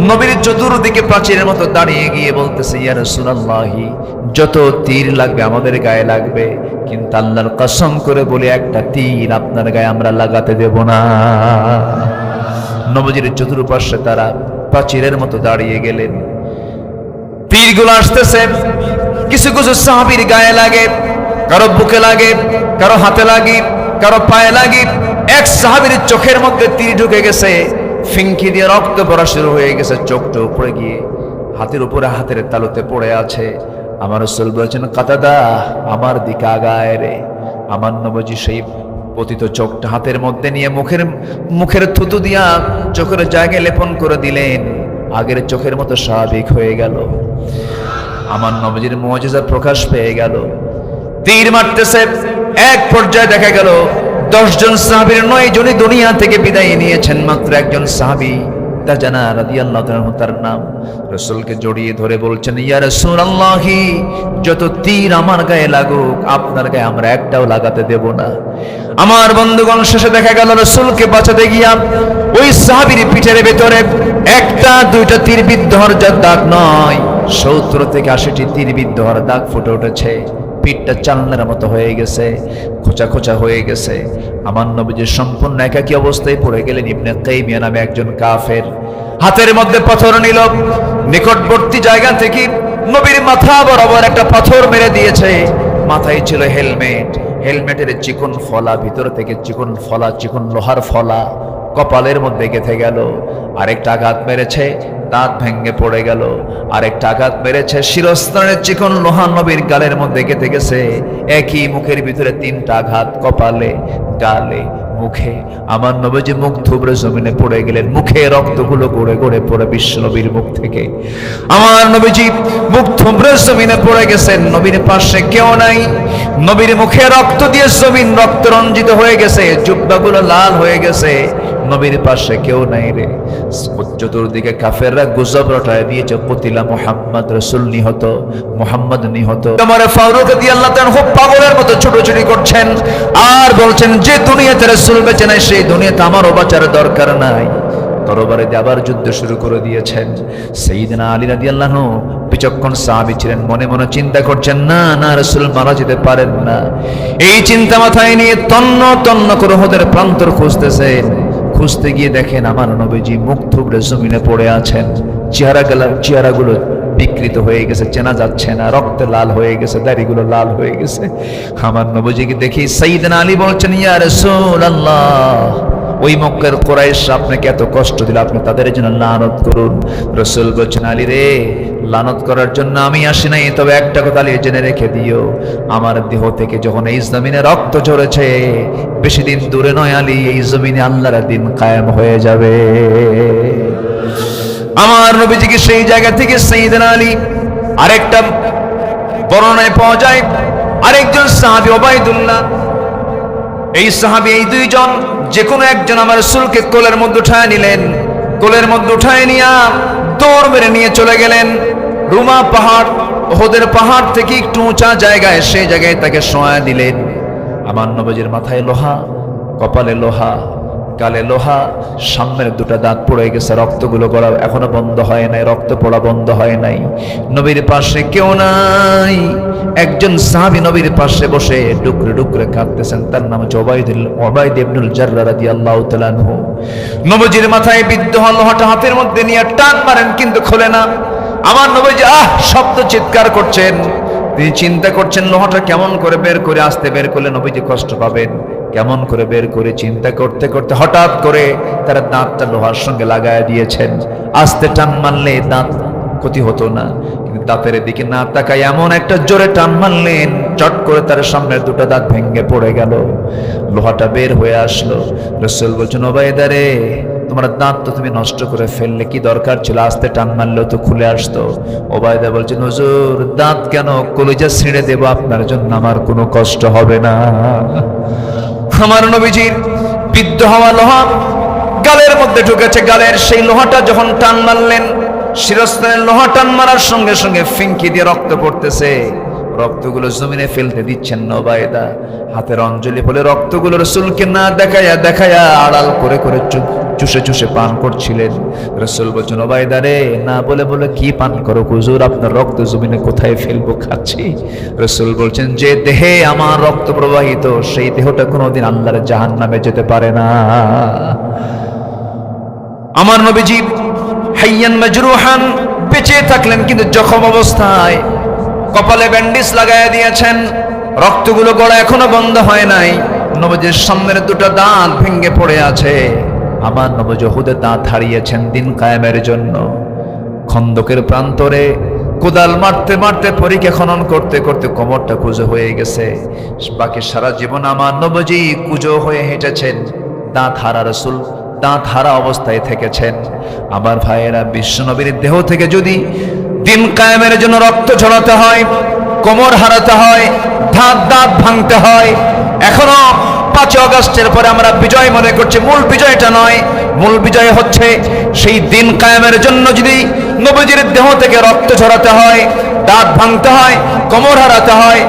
নবীর চতুর্দিকে প্রাচীরের মতো দাঁড়িয়ে গিয়ে বলতেছে, ইয়া রাসূলুল্লাহি, যত তীর লাগবে আমাদের গায়ে লাগবে, কিন্তু আল্লাহর কসম করে বলি একটা তীর আপনার গায়ে আমরা লাগাতে দেব না। নবীজির চতুর্পাশে তারা প্রাচীরের মতো দাঁড়িয়ে গেলেন। তীরগুলো আসতেছে, কিছু কিছু সাহাবীর গায়ে লাগে, কারো বুকে লাগে, কারো হাতে লাগে, কারো পায়ে লাগে। এক সাহাবীর চোখের মধ্যে তীর ঢুকে গেছে, ফিঙ্কি দিয়ে রক্ত পড়া শুরু হয়ে গেছে, চোখটা উপরে গিয়ে হাতের উপরে হাতের তালুতে পড়ে আছে। আমার রাসূল বলেছেন, কাতাদা আমার দিকে আগায় রে। আমার নবীজি সেই পতিত চোখটা হাতের মধ্যে নিয়ে মুখের থুতু দিয়া চোখের জায়গায় লেপন করে দিলেন, আগের চোখের মতো স্বাভাবিক হয়ে গেল। আমার নবীজির মুআজিজা প্রকাশ পেয়ে গেল। তীর মারতেছে, এক পর্যায়ে দেখা গেল 10 জন সাহাবীর 9 জনই দুনিয়া থেকে বিদায় নিয়েছেন, মাত্র একজন সাহাবী তাজানা রাদিয়াল্লাহু তাআলা তার নাম। রাসূলকে জড়িয়ে ধরে বলছেন, ইয়া রাসূলুল্লাহি, যত তীর আমার গায়ে লাগুক আপনার গায়ে আমরা একটাও লাগাতে দেব না। আমার বন্ধুগণ, শেষে দেখা গেল রাসূলকে বাঁচাতে গিয়া ওই সাহাবীর পিঠের ভেতরে 1-2টা তীর বিদ্ধ হওয়ার দাগ নয়, 70 থেকে 80টি তীর বিদ্ধ হওয়ার দাগ ফুটে উঠেছে। পিঠটা চালনার মতো হয়ে গেছে, খোঁচা খোঁচা হয়ে গেছে। আমার নবীজি সম্পূর্ণ একাকী অবস্থায় পড়ে গেলেন। ইবনে তাইমিয়া নামে একজন কাফের হাতের মধ্যে পাথর নিল, নিকটবর্তী জায়গা থেকে নবীর মাথা বরাবর একটা পাথর মেরে দিয়েছে। মাথায় ছিল হেলমেট, হেলমেটের চিকন ফলা, ভিতর থেকে চিকন ফলা, চিকন লোহার ফলা কপালের মধ্যে গেঁথে গেল। আরেকটা আঘাত মেরেছে, দাঁত ভেঙে পড়ে গেল। আরেকটা আঘাত মেরেছে, শিরস্ত্রাণের চিকন লোহা নবীর গালের মধ্যে গেঁথে গেছে। একই মুখের ভিতরে 3টা আঘাত, কপালে, গালে, মুখে। আমার নবীজি মুখ থুবড়ে জমিনে পড়ে গেলেন, মুখে রক্তগুলো গড়ে গড়ে পড়ে বিশ্ব নবীর মুখ থেকে। আমার নবীজি মুখ থুবড়ে জমিনে পড়ে গেছেন, নবীর পাশে কেউ নাই। নবীর মুখে রক্ত দিয়ে জমিন রক্ত রঞ্জিত হয়ে গেছে, জুব্বাগুলো লাল হয়ে গেছে, নবীর পাশে কেউ নাই রে। চতুর্দিকে কাফেররা গুজব রটায় দিয়েছে, কুতিলা মুহাম্মদ, রাসূল নিহত, মুহাম্মদ নিহত। ওমর ফারুক রাদিয়াল্লাহু তাআলা খুব পাগলের মতো ছোটাছুটি করছেন আর বলছেন, যে দুনিয়াতে রাসূল বেঁচে নাই সেই দুনিয়াতে আমারও বাঁচার দরকার নাই। তরবারে দিয়ে আবার যুদ্ধ শুরু করে দিয়েছেন। সাইয়েদনা আলী রাদিয়াল্লাহু বিচক্ষণ সাহাবী ছিলেন, মনে মনে চিন্তা করছেন, না না, রাসূল মারা যেতে পারেন না। এই চিন্তা মাথায় নিয়ে তন্ন তন্ন করে ওদের প্রান্তর খুঁজতেছেন। খুঁজতে গিয়ে দেখেন আমার নবীজি মুখ থুবড়ে জমিনে পড়ে আছেন, চেহারাগুলো বিকৃত হয়ে গেছে, চেনা যাচ্ছে না, রক্তে লাল হয়ে গেছে, দাড়িগুলো লাল হয়ে গেছে। আমার নবীজিকে দেখি সাইয়েদনা আলী বলছেন, ইয়া রাসূলুল্লাহ, ওই মক্কার কুরাইশ আপনাকে এত কষ্ট দিল, আপনি তাদের জন্য লানত করুন। রাসূল বলছেন, আলী রে, লানত করার জন্য আমি আসি নাই, তবে একটা কথা আলী জেনে রেখে দিও, আমার দেহ থেকে যখন এই জমিনে রক্ত ঝরেছে, বেশি দিন দূরে নয় আলী, এই জমিনে আল্লাহর দিন কায়েম হয়ে যাবে। আমার নবীজিকে সেই জায়গা থেকে সাইয়েদনা আলী, আরেকটা বর্ণনায় পাওয়া যায় আরেকজন সাহাবী উবাইদুল্লাহ, এই সাহাবী, এই 2 জন যে কোনো একজন আমার রাসূলকে কোলের মধ্যে উঠায় নিলেন। কোলের মধ্যে উঠায় নিয়ে দৌড় মেরে নিয়ে চলে গেলেন রুমা পাহাড়, ওহদের পাহাড় থেকে একটু উঁচা জায়গায়, সেই জায়গায় তাকে শোয়া দিলেন। আমার নবীজির মাথায় লোহা, কপালে লোহা, গালে লোহা, সামনের 2টা দাঁত পড়ে গেছে, রক্তগুলো গড়া এখনো বন্ধ হয় নাই, রক্ত পড়া বন্ধ হয় নাই। নবীর পাশে কেউ নাই, একজন সাহাবী নবীর পাশে বসে ডুকরে ডুকরে কাঁদতেছেন, তার নাম হচ্ছে উবাইদ ইবনুল জাররা রাদিয়াল্লাহু তাআলা আনহু। নবীজির মাথায় বিদ্ধ লোহাটা হাতের মধ্যে নিয়ে টান মারেন, কিন্তু খোলে না। আমার নবীজি শব্দ চিৎকার করছেন, তিনি চিন্তা করছেন লোহাটা কেমন করে বের করে, আসতে বের করলে নবীজি কষ্ট পাবেন, কেমন করে বের করে চিন্তা করতে করতে হঠাৎ করে তারা দাঁতটা লোহার সঙ্গে লাগায় দিয়েছেন। আস্তে টান মারলে দাঁত ক্ষতি হতো না, কিন্তু দাঁতের দিকে না তাকায় এমন একটা জোরে টান মারলেন, চট করে তার সামনের দুটো দাঁত ভেঙে পড়ে গেল, লোহাটা বের হয়ে আসলো। রাসূল বলছেন, ওবায়দা রে, তোমার দাঁত তো তুমি নষ্ট করে ফেললে, কি দরকার ছিল, আস্তে টান মারলেও তো খুলে আসতো। ওবায়দা বলছেন, হুজুর দাঁত কেন, কলিজা ছিঁড়ে দেব আপনার জন্য, আমার কোনো কষ্ট হবে না। আমার নবীজির বিদ্ধ হওয়া লোহা গালের মধ্যে ঢুকেছে, গালের সেই লোহাটা যখন টান মারলেন, শিরস্ত্রাণের লোহা টান মারার সঙ্গে সঙ্গে ফিঙ্কি দিয়ে রক্ত পড়তেছে, রক্তগুলো জমিনে ফেলতে দিচ্ছেন না ওবায়দা, হাতের অঞ্জলি বলে রক্তগুলো রাসূলকে না দেখায়া আড়াল করে করে চুষে চুষে পান করছিলেন। রাসূল বলছেন, ওবায়দা রে, না বলে বলে কি পান করো হুজুর, আপনার রক্ত জমিনে কোথায় ফেলবো, খাচ্ছি। রাসূল বলছেন, যে দেহে আমার রক্ত প্রবাহিত, সেই দেহটা কোনোদিন আল্লাহর জাহান্নামে যেতে পারে না। আমার নবীজি হাইয়ান মাজরুহান, বেঁচে থাকলেন কিন্তু জখম অবস্থায়, কপালে ব্যান্ডেজ লাগায় দিয়েছেন, রক্তগুলো গড়া এখনো বন্ধ হয় নাই, নবীজির সামনের দুটো দাঁত ভেঙে পড়ে আছে। আমার নবী উহুদে দাঁত হারিয়েছেন দিন কায়েমের জন্য। খন্দকের প্রান্তরে কোদাল মারতে মারতে পরীক্ষা খনন করতে করতে কোমরটা কুঁজো হয়ে গেছে। বাকি সারা জীবন আমার নবীজি কুঁজো হয়ে হেঁটেছেন, দাঁত হারা রাসূল দাঁত হারা অবস্থায় থেকেছেন। আমার ভাইয়েরা, বিশ্বনবীর দেহ থেকে যদি দিন কায়েমের জন্য রক্ত ঝরাতে হয়, কোমর হারাতে হয়, দাঁত ভাঙতে হয়, এখনো 5 আগস্টের পরে আমরা বিজয় মনে করছি, মূল বিজয়টা নয়, মূল বিজয় হচ্ছে সেই দিন কায়েমের জন্য যদি নবীজির দেহ থেকে রক্ত ঝরাতে হয়, দাঁত ভাঙতে হয়, কোমর হারাতে হয়,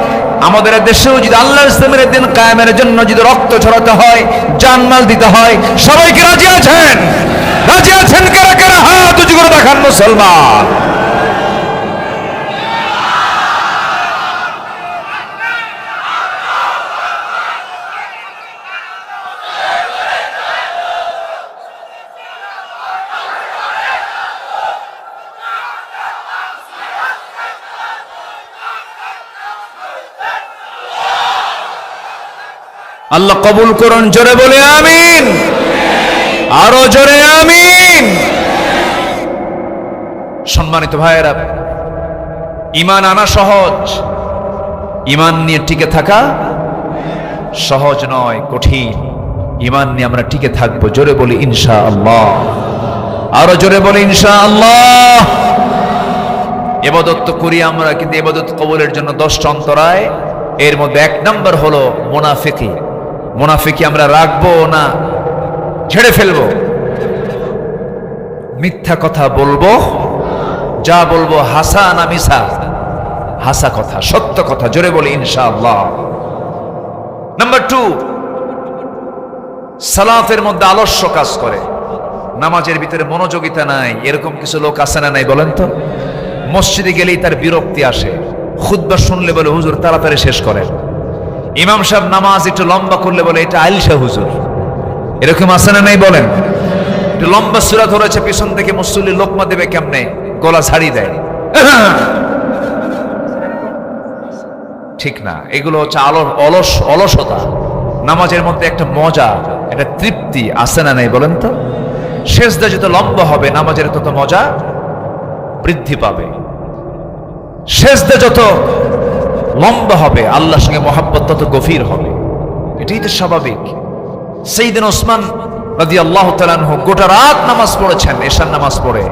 আমাদের দেশেও যদি আল্লাহর ইসলামের দিন কায়েমের জন্য যদি রক্ত ঝরাতে হয়, জানমাল দিতে হয়, সবাইকে রাজি আছেন? রাজি আছেন কারা কারা? হাত উঁচু করে দেখান মুসলমান। আল্লাহ কবুল করুন, জোরে বলে আমিন, আরো জোরে আমিন। সম্মানিত ভাইয়েরা, ঈমান আনা সহজ, ঈমান নিয়ে টিকে থাকা সহজ নয়, কঠিন। ঈমান নিয়ে আমরা টিকে থাকবো, জোরে বলি ইনশাআল্লাহ, আরো জোরে বলি ইনশাআল্লাহ। ইবাদত তো করি আমরা, কিন্তু ইবাদত কবুলের জন্য 10টা অন্তরায়, এর মধ্যে 1 নম্বর হলো মুনাফিকি। মুনাফিকি আমরা রাখবো না, ছেড়ে ফেলবো। মিথ্যা কথা বলবো, যা বলবো হাসা না মিছা, হাসা কথা, সত্য কথা, জোরে বলি ইনশাআল্লাহ। নাম্বার 2, সালাতের মধ্যে আলস্য কাজ করে, নামাজের ভিতরে মনোযোগিতা নাই, এরকম কিছু লোক আছে না নাই বলেন তো? মসজিদে গেলেই তার বিরক্তি আসে, খুতবা শুনলে বলে হুজুর তাড়াতাড়ি শেষ করেন, ইমাম সাহেব নামাজ একটু লম্বা করলে বলে এটা আইলসা হুজুর, এরকম আছে না নাই বলেন? একটু লম্বা সূরা ধরেছে, পিছন থেকে মুসল্লি লোকমা দেবে কেমনে, গলা ছাড়ি দেয়, ঠিক না? এগুলো হচ্ছে অলসতা। নামাজের মধ্যে একটা মজা, একটা তৃপ্তি আছে না নাই বলেন তো? সেজদা যত লম্বা হবে নামাজের তত মজা বৃদ্ধি পাবে, সেজদা যত লম্বা হবে আল্লাহর সঙ্গে মহব্বত তত গভীর হবে, এটাই তো স্বাভাবিক। সাইয়েদনা ওসমান রাদিয়াল্লাহু তাআলা আনহু গোটা রাত নামাজ পড়েছেন, এশার নামাজ পড়ে,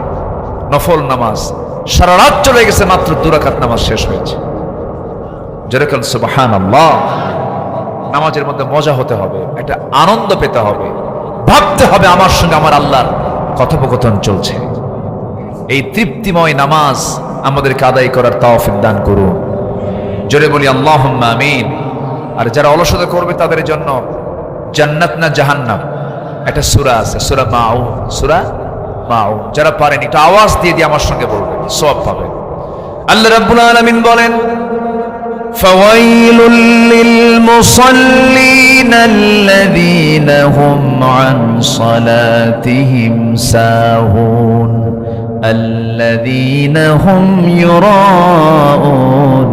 নফল নামাজ, সারা রাত চলে গেছে, মাত্র 2 রাকাত নামাজ শেষ হয়েছে। যেরকম সুবহানাল্লাহ। নামাজের মধ্যে মজা হতে হবে, একটা আনন্দ পেতে হবে, ভাবতে হবে আমার সঙ্গে আমার আল্লাহর কথোপকথন চলছে। এই তৃপ্তিময় নামাজ আমাদেরকে আদায় করার তৌফিক দান করুন, জোরে বলি আল্লাহুম্মা আমিন। আর যারা অলসতা করবে তাদের জন্য জান্নাত না জাহান্নাম একটা সূরা আছে, সূরা মাউন, সূরা মাউন। যারা পারেন একটু আওয়াজ দিয়ে দিয়ে আমার সঙ্গে বলবেন, সওয়াব পাবেন। আল্লাহ রাব্বুল আলামিন বলেন, ফাওয়াইলুল লিল মুসাল্লিন আল্লাযীনা হুম আন সালাতিহিম সাহুন আল্লাযীনা হুম ইউরাউন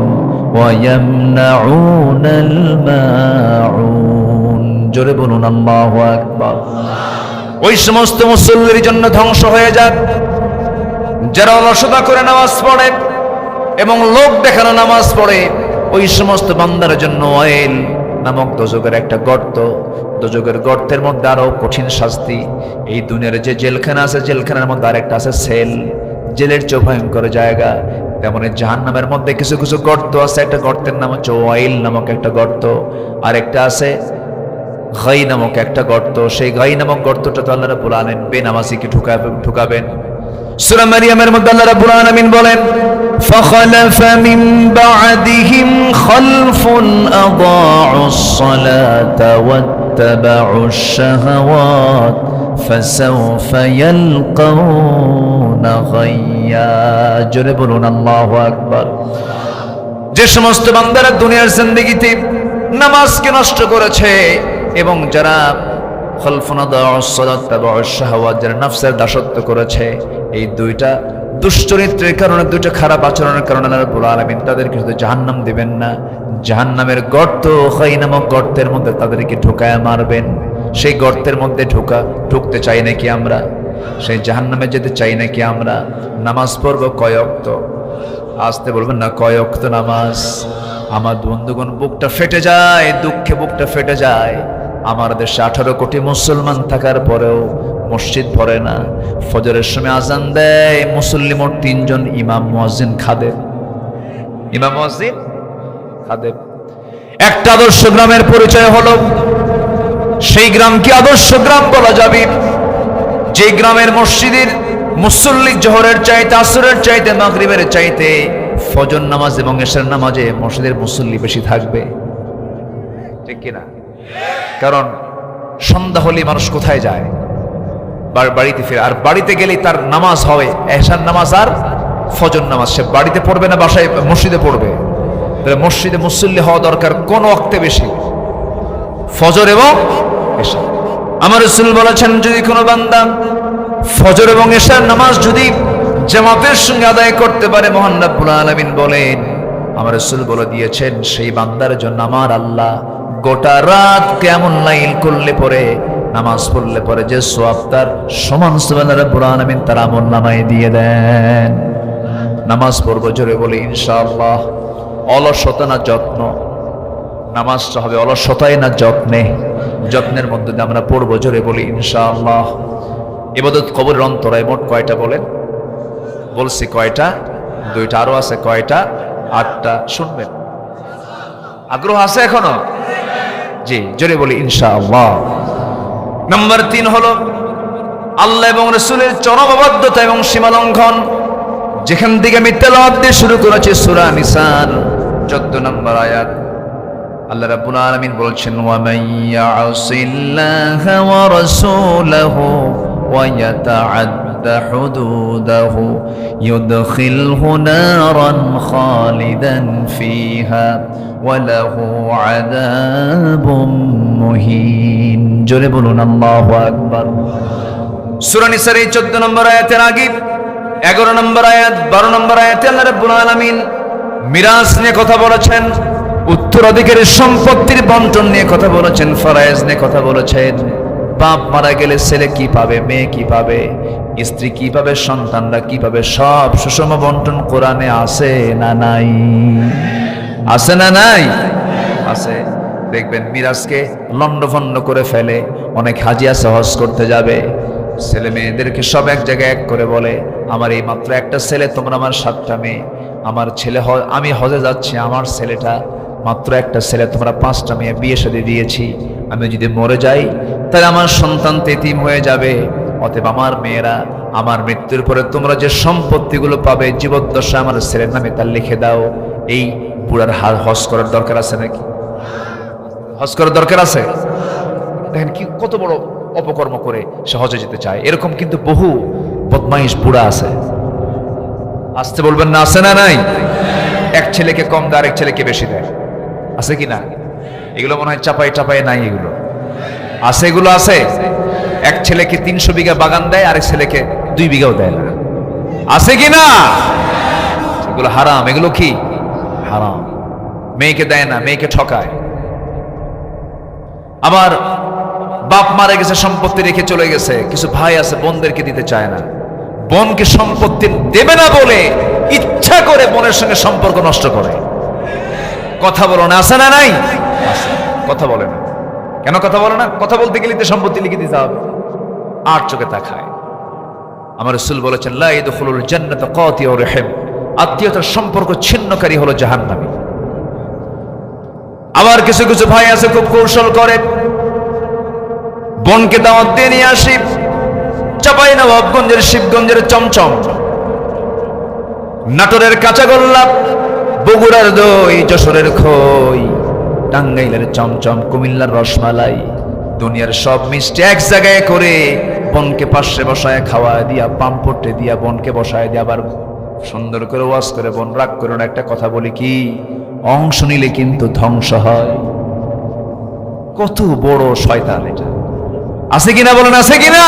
ওয়া ইয়ামনাউনাল মাউন। জোরে বলুন আল্লাহু আকবার। ওই সমস্ত মুসল্লির জন্য ধ্বংস হয়ে যাক যারা অলসতা করে নামাজ পড়ে এবং লোক দেখানো নামাজ পড়ে, ওই সমস্ত বান্দার জন্য ওয়াইল নামক দোজখের একটা গর্ত, দোজখের গর্তের মধ্যে আরো কঠিন শাস্তি। এই দুনিয়ার যে জেলখানা আছে, জেলখানার মধ্যে আরেকটা আছে সেল, জেলের চেয়ে ভয়ঙ্কর জায়গা। তেমনি জাহান্নামের মধ্যে কিছু কিছু গর্ত আছে, একটা গর্তের নাম হচ্ছে ওয়াইল নামক একটা গর্ত, আর একটা আছে গাই নামক একটা গর্ত। সেই গাই নামক গর্তটা তো আল্লাহ রাব্বুল আলামিন বেনামাজিকে ঢুকাবেন। সূরা মারিয়ামের মধ্যে আল্লাহ রাব্বুল আলামিন বলেন, فخلف من بعدهم خلف أضاعوا الصلاة واتبعوا الشهوات فسوف يلقون غيا। জোরে বলুন আল্লাহু আকবার। যে সমস্ত বান্দারা দুনিয়ার জিন্দেগিতে নামাজকে নষ্ট করেছে এবং যারা খালফুন আদাউস সালাত তাবাউস শাহাওয়াত, যারা নফসের দাসত্ব করেছে, এই দুইটা দুশ্চরিত্রের কারণে, দুইটা খারাপ আচরণের কারণে আল্লাহ রাব্বুল আলামিন তাদেরকে শুধু জাহান্নাম দিবেন না, জাহান্নামের গর্ত, খাই নামক গর্তের মধ্যে তাদেরকে ঢুকায়া মারবেন। সেই গর্তের মধ্যে ঢুকতে চাই নাকি আমরা? সেই জাহান্নামে যেতে চাই নাকি আমরা? নামাজ পড়বো কয় ওয়াক্ত? আসতে বলবেন না, কয় ওয়াক্ত নামাজ? আমার বন্ধুগণ, বুকটা ফেটে যায়, দুঃখে বুকটা ফেটে যায়। আমার দেশে 18 কোটি মুসলমান থাকার পরেও মসজিদ ভরে না। ফজরের সময় আজান দেয়, মুসল্লি মোট 3 জন, ইমাম মুয়াজ্জিন খাদেম। ইমাম মুয়াজ্জিন খাদেম। একটা আদর্শ গ্রামের পরিচয় হলো, সেই গ্রামকে আদর্শ গ্রাম বলা যাবে যে গ্রামের মসজিদের মুসল্লি জোহরের চাইতে, আসরের চাইতে, মাগরিবের চাইতে ফজর নামাজ এবং এশার নামাজে মসজিদের মুসল্লি বেশি থাকবে। ঠিক কিনা? কারণ সন্ধ্যা হলে মানুষ কোথায় যায়? বাড়িতে ফিরে। আর বাড়িতে গেলেই তার নামাজ হবে এশার নামাজ আর ফজর নামাজ। সে বাড়িতে পড়বে না বাসায় মসজিদে পড়বে? তাহলে মসজিদে মুসল্লি হওয়া দরকার কোন ওয়াক্তে বেশি? ফজর এবং এশা। আমার রাসূল বলেছেন, যদি কোনো বান্দা ফজর এবং এশার নামাজ যদি জামাতের সঙ্গে আদায় করতে পারে, মহান রব্বুল আলামিন বলেন, আমার রাসূল বলে দিয়েছেন, সেই বান্দার জন্য আমার আল্লাহ গোটা রাত কিয়ামুল লাইল করলে পরে, নামাজ পড়লে পরে যে সওয়াব তার সমান সুবহান রব্বুল আলামিন তার আমলনামায় দিয়ে দেন। নামাজ পড়ব, জোরে বলি ইনশাআল্লাহ। অলসতা না যত্ন? নামাজটা হবে অলসতায় না যত্নে? যত্নের মধ্যে দিয়ে আমরা পড়বো, জোরে বলি ইনশাআল্লাহ। ইবাদত কবরের অন্তরায় মোট কয়টা বলেন? বলছি কয়টা? 2টা, আরো আছে কয়টা? 8টা। শুনবেন? আগ্রহ আছে এখনো? জি, জোরে বলি ইনশাআল্লাহ। নাম্বার 3 হলো আল্লাহ এবং রাসূলের চরম অবাধ্যতা এবং সীমালঙ্ঘন। যেখান থেকে আমি তেলাওয়াত দিয়ে শুরু করেছি, সূরা নিসার 14 নম্বর আয়াত। আল্লাহ রাব্বুল আলামিন বলছেন, ওয়া মাইয়াসিল্লাহা ওয়া রাসূলাহু ওয়া ইয়াতাআদ্দা হুদুদাহু ইউদখিলহু নারান খালিদান ফিহা ওয়া লাহু আযাবুম মুহিন। জোরে বলুন আল্লাহু আকবার। সূরা নিসার এই 14 নম্বর আয়াতের আগে 11 নম্বর আয়াত, 12 নম্বর আয়াতে আল্লাহ রাব্বুল আলামিন মিরাস নিয়ে কথা বলেছেন, উত্তরাধিকারের সম্পত্তির বন্টন নিয়ে কথা বলেছেন, ফরায়েজ নিয়ে কথা বলেছেন। বাপ মারা গেলে ছেলে কি পাবে, মেয়ে কি পাবে, স্ত্রী কি পাবে, সন্তানরা কি পাবে, সব সুষম বন্টন কোরআনে আছে না নাই? আছে না নাই? আছে। দেখবেন মিরাজকে লন্ডভন্ড করে ফেলে। অনেক হাজি আছে হজ করতে যাবে, ছেলে মেয়েদেরকে সব এক জায়গায় এক করে বলে, আমার এই মাত্র একটা ছেলে, তোমরা আমার 7টা মেয়ে। আমার ছেলে, আমি হজে যাচ্ছি, আমার ছেলেটা মাত্র একটা ছেলে, তোমরা 5টা মেয়ে বিয়ে শাদী দিয়েছি। আমি যদি মরে যাই তাহলে আমার সন্তান এতিম হয়ে যাবে। অতএব আমার মেয়েরা, আমার মৃত্যুর পরে তোমরা যে সম্পত্তিগুলো পাবে, জীবদ্দশা আমার ছেলের নামে তা লিখে দাও। এই বুড়ার হজ করার দরকার আছে নাকি? হজ করার দরকার আছে? দেখেন কি কত বড় অপকর্ম করে সে হজে যেতে চায়। এরকম কিন্তু বহু বদমাইশ বুড়া আছে। আসতে বলবেন না, আছে না নাই? এক ছেলেকে কম দেয়, আরেক ছেলেকে বেশি দেয়। আছে কি না? এগুলো মনে হয় চাপাই নাই, এগুলো আছে। এগুলো আছে। এক ছেলেকে 300 বিঘা বাগান দেয়, আরেক ছেলেকে 2 বিঘাও দেয় না। আছে কি না? এগুলো হারাম। এগুলো কি হারাম? মেয়েকে দেয় না, মেয়েকে ঠকায়। আবার বাপ মারা গেছে, সম্পত্তি রেখে চলে গেছে, কিছু ভাই আছে বোনদেরকে দিতে চায় না। বোনকে সম্পত্তি দেবে না বলে ইচ্ছা করে বোনের সঙ্গে সম্পর্ক নষ্ট করে। কথা বলো না, আছে না নাই? কথা বলে না কেন? কথা বলে না, কথা বলতে গেলে তো সম্পত্তি লিখে দিতে হবে। আর চোখে তাকায়। আমার রাসূল বলেছেন, লা ইয়াদখুলুল জান্নাতা কাতিউর রহিম, আত্মীয়তার সম্পর্ক ছিন্নকারী হলো জাহান্নামী। আবার কিছু কিছু ভাই আছে খুব কৌশল করে, বোনকে দাওয়াত দিয়ে নিয়ে আসি চাঁপাইনবাবগঞ্জের শিবগঞ্জের চমচম, নাটোরের কাঁচাগোল্লা, বগুড়ার দই, যশোরের খই, টাঙ্গাইলের চমচম, কুমিল্লার রসমালাই, দুনিয়ার সব মিষ্টি এক জায়গায় করে বোনকে পাশে বসায় খাওয়া দিয়া, পাম্পটে দিয়া বোনকে বসায় দিয়া, আবার সুন্দর করে ওয়াজ করে, বোন রাগ করে না, একটা কথা বলি কি, অংশ নিলে কিন্তু ধ্বংস হয়। কত বড় শয়তান এটা! আছে কিনা বলেন, আছে কিনা?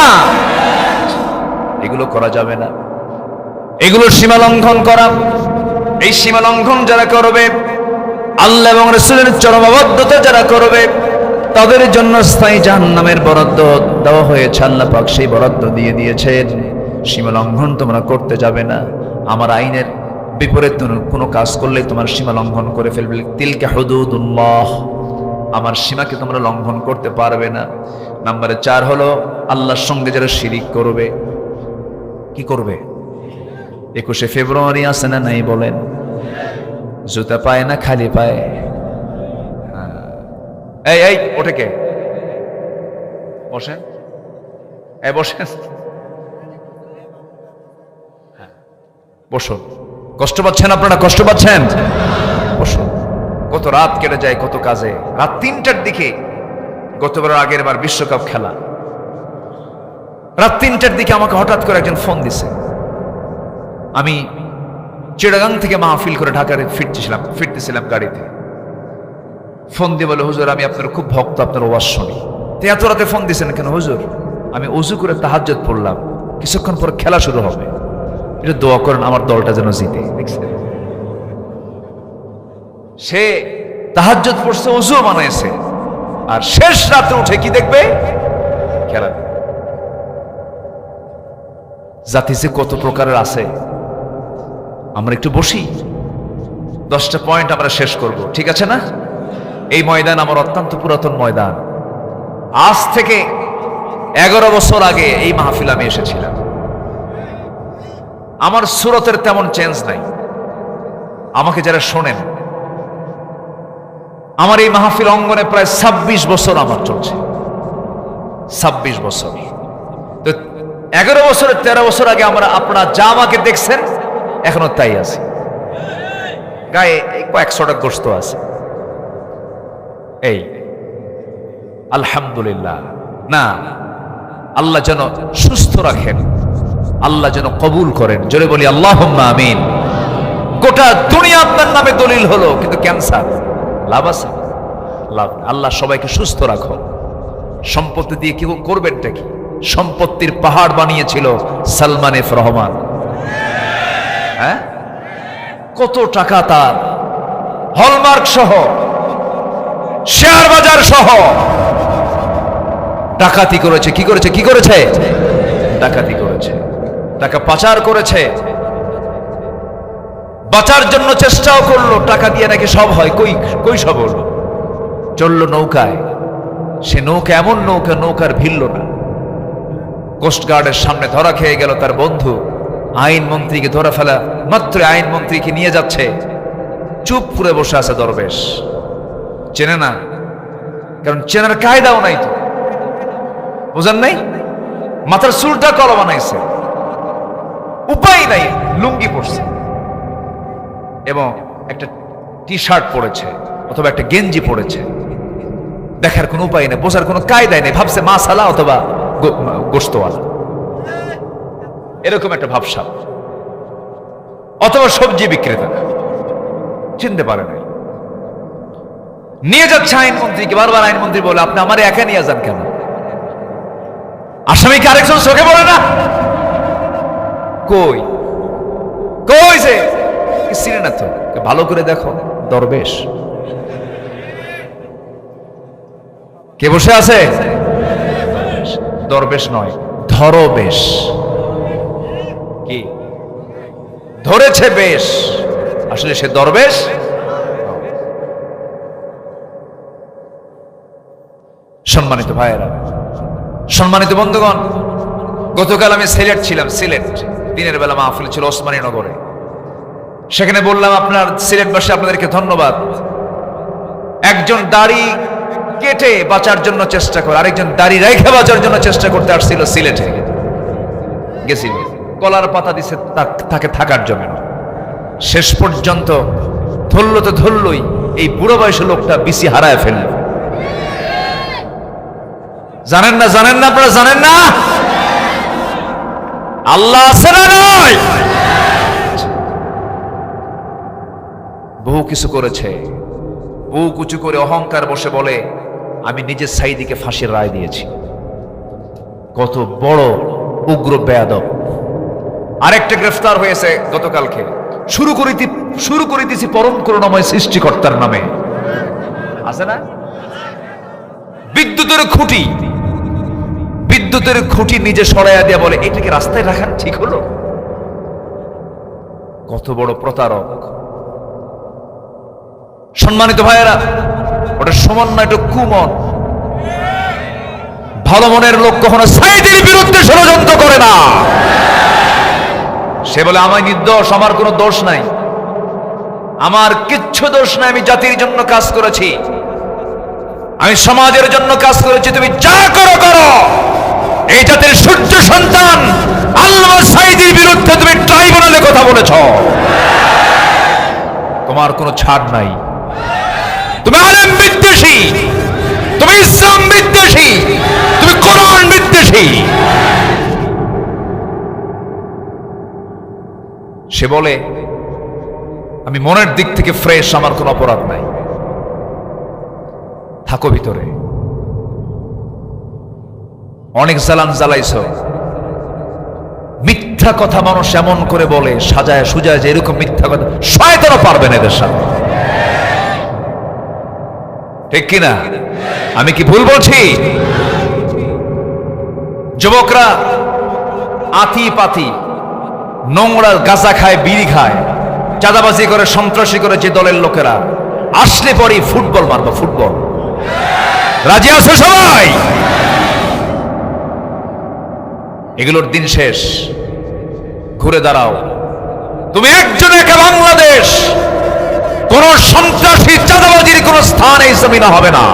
এগুলো করা যাবে না, এগুলোর সীমা লঙ্ঘন করা। এই সীমা লঙ্ঘন যারা করবে, আল্লাহ এবং রাসূলের চরম অবাধ্যতা যারা করবে, তাদের জন্য স্থায়ী জাহান্নামের বরাদ্দ দেওয়া হয়েছে। আল্লাহ পাক সেই বরাদ্দ দিয়ে দিয়েছেন। সীমা লঙ্ঘন তোমরা করতে যাবে না। আমার আইনের বিপরীত কোনো কাজ করলে তোমার সীমা লঙ্ঘন করে ফেলবে। তিলকা হুদুদুল্লাহ, আমার সীমাকে তোমরা লঙ্ঘন করতে পারবে না। নম্বরে 4 হলো আল্লাহর সঙ্গে যারা শিরিক করবে। কি করবে? 21শে ফেব্রুয়ারি আছে না নাই বলেন? জুতা পায় না খালি পায়? এই এই ওঠে কে? বসেন, এই বসেন, বসুন। কষ্ট পাচ্ছেন আপনারা? কষ্ট পাচ্ছেন? বসুন। কত রাত কেটে যায় কত কাজে। রাত 3টার দিকে, গতবার আগের বার বিশ্বকাপ খেলা, রাত 3টার দিকে আমাকে হঠাৎ করে একজন ফোন দিছে। আমি চিটাগাং থেকে মাহফিল করে ঢাকায় ফিরতেছিলাম গাড়িতে। ফোন দিয়ে বলে, হুজুর আমি আপনার খুব ভক্ত, আপনার ওয়াজ শুনি। তো এত রাতে ফোন দিয়েছেন কেন? হুজুর আমি ওযু করে তাহাজ্জুদ পড়লাম, কিছুক্ষণ পর খেলা শুরু হবে, এটা দোয়া করেন আমার দলটা যেন জিতে। সে তাহাজ্জুদ পড়ছে, ওযু বানাইছে, আর শেষ রাতে উঠে কি দেখবে? খেলা। জাতি যে কত প্রকারের আছে। আমরা একটু বসি, 10টা পয়েন্ট আমরা শেষ করব, ঠিক আছে না? এই ময়দান আমার অত্যন্ত পুরাতন ময়দান। আজ থেকে 11 বছর আগে এই মাহফিল আমি এসেছিলাম। আমার সুরতের তেমন চেঞ্জ নাই। আমাকে যারা শোনেন, আমার এই মাহফিল অঙ্গনে প্রায় 26 বছর আমার চলছে। 26 বছর। তো 11 বছরের 13 বছর আগে আপনারা যা আমাকে দেখছেন এখনো তাই আছে। গায়ে কয়েকশোটা গোস্ত আছে। এই আলহামদুলিল্লাহ। না, আল্লাহ যেন সুস্থ রাখেন, আল্লাহ যেন কবুল করেন। জোরে বলি আল্লাহুম্মা আমিন। গোটা দুনিয়া আপনার নামে দলিল হলো, কিন্তু ক্যান্সার লাভ আছে? লাভ। আল্লাহ সবাইকে সুস্থ রাখো। সম্পত্তি দিয়ে কি করবেনটা কি? সম্পত্তির পাহাড় বানিয়েছিল সালমান এফ রহমান। হ্যাঁ, কত টাকা তার, হলমার্ক সহ, শেয়ার বাজার সহ ডাকাতি করেছে। কি করেছে? কি করেছে? ডাকাতি করেছে, টাকা পাচার করেছে, বাঁচার জন্য চেষ্টাও করলো। টাকা দিয়ে নাকি সব হয়, কই সব হলো? চললো নৌকায়। সে নৌকা এমন নৌকা, নৌকার ভিড়ল না। কোস্টগার্ডের সামনে ধরা খেয়ে গেল তার বন্ধু। আইনমন্ত্রীকে ধরে ফেলা মাত্র আইনমন্ত্রীকে নিয়ে যাচ্ছে, চুপ করে বসে আছে দরবেশ। চেনে না, কারণ চেনার কায়দাও নাই। তো বুঝেন নাই? মাথার চুলটা কলা বানাইছে, উপায় নাই, লুঙ্গি পরছে এবং একটা টি শার্ট পরেছে অথবা একটা গেঞ্জি পরেছে। দেখার কোনো উপায় নেই, বোঝার কোনো কায়দায় নেই। ভাবছে মাসালা অথবা গোশতওয়ালা, এরকম একটা ভাবসাব, অথবা সবজি বিক্রেতা, চিনতে পারে নাই। নিয়ে যাচ্ছে আইনমন্ত্রীকে। বারবার আইনমন্ত্রী বলে, আপনি আমার একা নিয়ে যান কেন? আসামিকে আরেকজন চোখে পড়ে না? কই কই যে চিনে না তো, ভালো করে দেখো। দরবেশ কে বসে আছে? দরবেশ নয়, ধরবেশ। কি ধরেছে বেশ, আসলে সে দরবেশ। সম্মানিত ভাইয়েরা, সম্মানিত বন্ধুগণ, গতকাল আমি সিলেট ছিলাম। সিলেট দিনের বেলা মাহফিল ছিল ওসমানী নগরে। সেখানে বললাম আপনার সিলেটবাসী আপনাদেরকে ধন্যবাদ। একজন দাড়ি কেটে বাঁচার জন্য চেষ্টা করে, আরেকজন দাড়ি রেখে বাঁচার জন্য চেষ্টা করতে আসছিল সিলেটে। গেছিল কলার পাতা দিছে তাকে থাকার জন্য। শেষ পর্যন্ত ধরল তো ধরলই, এই বুড়ো বয়সী লোকটা বিসি হারায় ফেলল। জানেন না, জানেন না, আপনারা জানেন না আল্লাহ আছে না নয়? বহু কিছু করেছে, বহু কিছু করে অহংকার বসে বলে আমি নিজের সাইদিকে ফাঁসির রায় দিয়েছি। কত বড় উগ্র বেয়াদব। আরেকটা গ্রেফতার হয়েছে গতকালকে। শুরু করিতেছি পরম করুণাময় সৃষ্টিকর্তার নামে। আছে না? বিদ্যুতের খুঁটি নিজে সরাইয়া দিয়া বলে এটাকে রাস্তায় রাখান ঠিক হলো? কত বড় প্রতারক। সম্মানিত ভাইয়েরা, ওটা সমান না, এটা কুমন। ভালো মনের লোক কখনো সাইদের বিরুদ্ধে ষড়যন্ত্র করে না। সে বলে আমায় নির্দোষ, আমার কোনো দোষ নাই, আমার কিচ্ছু দোষ নাই, আমি জাতির জন্য কাজ করেছি, আমি সমাজের জন্য কাজ করেছি, তুমি যা করো করো। এই জাতির সূর্য সন্তান আল্লামা সাঈদীর বিরুদ্ধে তুমি ট্রাইব্যুনালে কথা বলেছ, তোমার কোনো ছাড় নাই। তুমি আলেম বিদ্বেষী, তুমি ইসলাম বিদ্বেষী, তুমি কোরআন বিদ্বেষী। সে বলে আমি মনের দিক থেকে ফ্রেশ, আমার কোনো অপরাধ নাই। থাকো ভিতরে, অনেক জালান জ্বালাইছ। মিথ্যা কথা মানুষ এমন করে বলে সাজায় সুজায় যে এরকম মিথ্যা কথা শয়তানও পারবে না এদের সামনে। ঠিক কিনা? আমি কি ভুল বলছি? যুবকরা আতি পাতি নোংরা গাঁজা খায়, বিড়ি খায়, চাঁদাবাজি করে, সন্ত্রাসী করে যে দলের লোকেরা আসলে পরে ফুটবল মারবো, ফুটবল। রাজি আছো সবাই? এগুলোর দিন শেষ। ঘুরে দাঁড়াও, তুমি একজন একা বাংলাদেশ। কোন সন্ত্রাসী চাঁদাবাজির কোন স্থান এই জমিনে হবে না।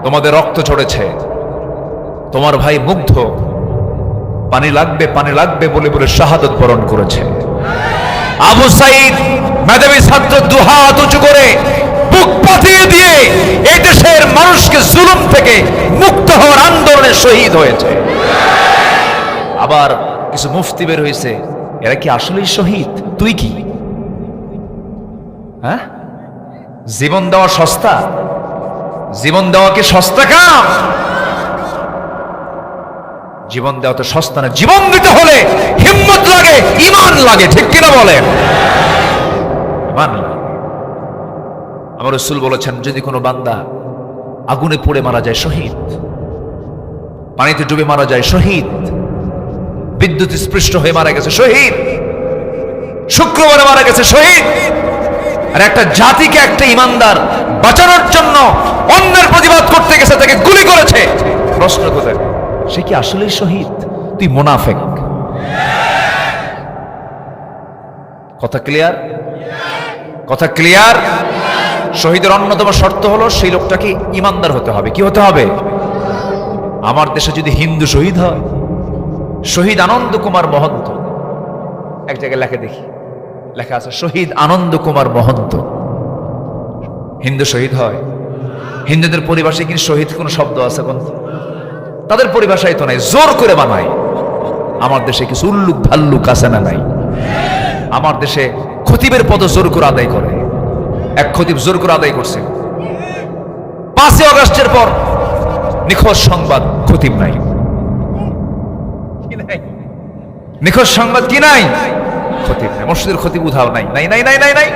তোমাদের রক্ত ঝরেছে, তোমার ভাই মুগ্ধ পানি লাগবে পানি লাগবে বলে বলে শাহাদত বরণ করেছে। আবু সাঈদ মেধাবী ছাত্র দুহাত উঁচু করে বুক পাতিয়ে দিয়ে এই দেশের মানুষকে জুলুম থেকে মুক্ত হওয়ার আন্দোলনে শহীদ হয়েছে। আবার কিছু মুফতি বের হয়েছে, এরা কি আসলেই শহীদ? তুই কি? হ্যাঁ, জীবন দেওয়া সস্তা? জীবন দেওয়া কি সস্তা কাম? জীবন দেওয়া তো সস্তা না। জীবন দিতে হলে হিম্মত লাগে, ঈমান লাগে। ঠিক কিনা বলেন? ঈমান লাগে। আমার রাসূল বলেছেন যদি কোনো বান্দা আগুনে পুড়ে মারা যায় শহীদ, পানিতে ডুবে মারা যায় শহীদ, বিদ্যুৎ স্পৃষ্ট হয়ে মারা গেছে শহীদ, শুক্রবারে মারা গেছে শহীদ। আর একটা জাতিকে একটা ইমানদার বাঁচানোর জন্য অন্যের প্রতিবাদ করতে গেছে, তাকে গুলি করেছে, প্রশ্ন কোথায়? সে কি আসলেই শহীদ? তুই মুনাফিক। কথা ক্লিয়ার? কথা ক্লিয়ার? শহীদের অন্যতম শর্ত হলো সেই লোকটাকে ইমানদার হতে হবে। কি হতে হবে? আমার দেশে যদি হিন্দু শহীদ হয়, শহীদ আনন্দ কুমার মহন্ত, এক জায়গায় লেখা দেখি, লেখা আছে শহীদ আনন্দ কুমার মহন্ত, হিন্দু শহীদ হয়। হিন্দুদের পরিভাষায় কি শহীদ কোন শব্দ আছে? কোন? তাদের পরিভাষায় তো নাই, জোর করে বানায়। আমার দেশে কিছু উল্লুক ভাল্লুক আছে না? নাই। আমার দেশে খতিবের পদ জোর করে আদায় করে। এক খতিব জোর করে আদায় করছে। 5 আগস্টের পর নিখোঁজ সংবাদ, খতিব নাই। নিখোঁজ সংবাদ কি নাই? খতিব নাই। মসজিদের খতিব উধাও নাই, নাই নাই নাই নাই নাই।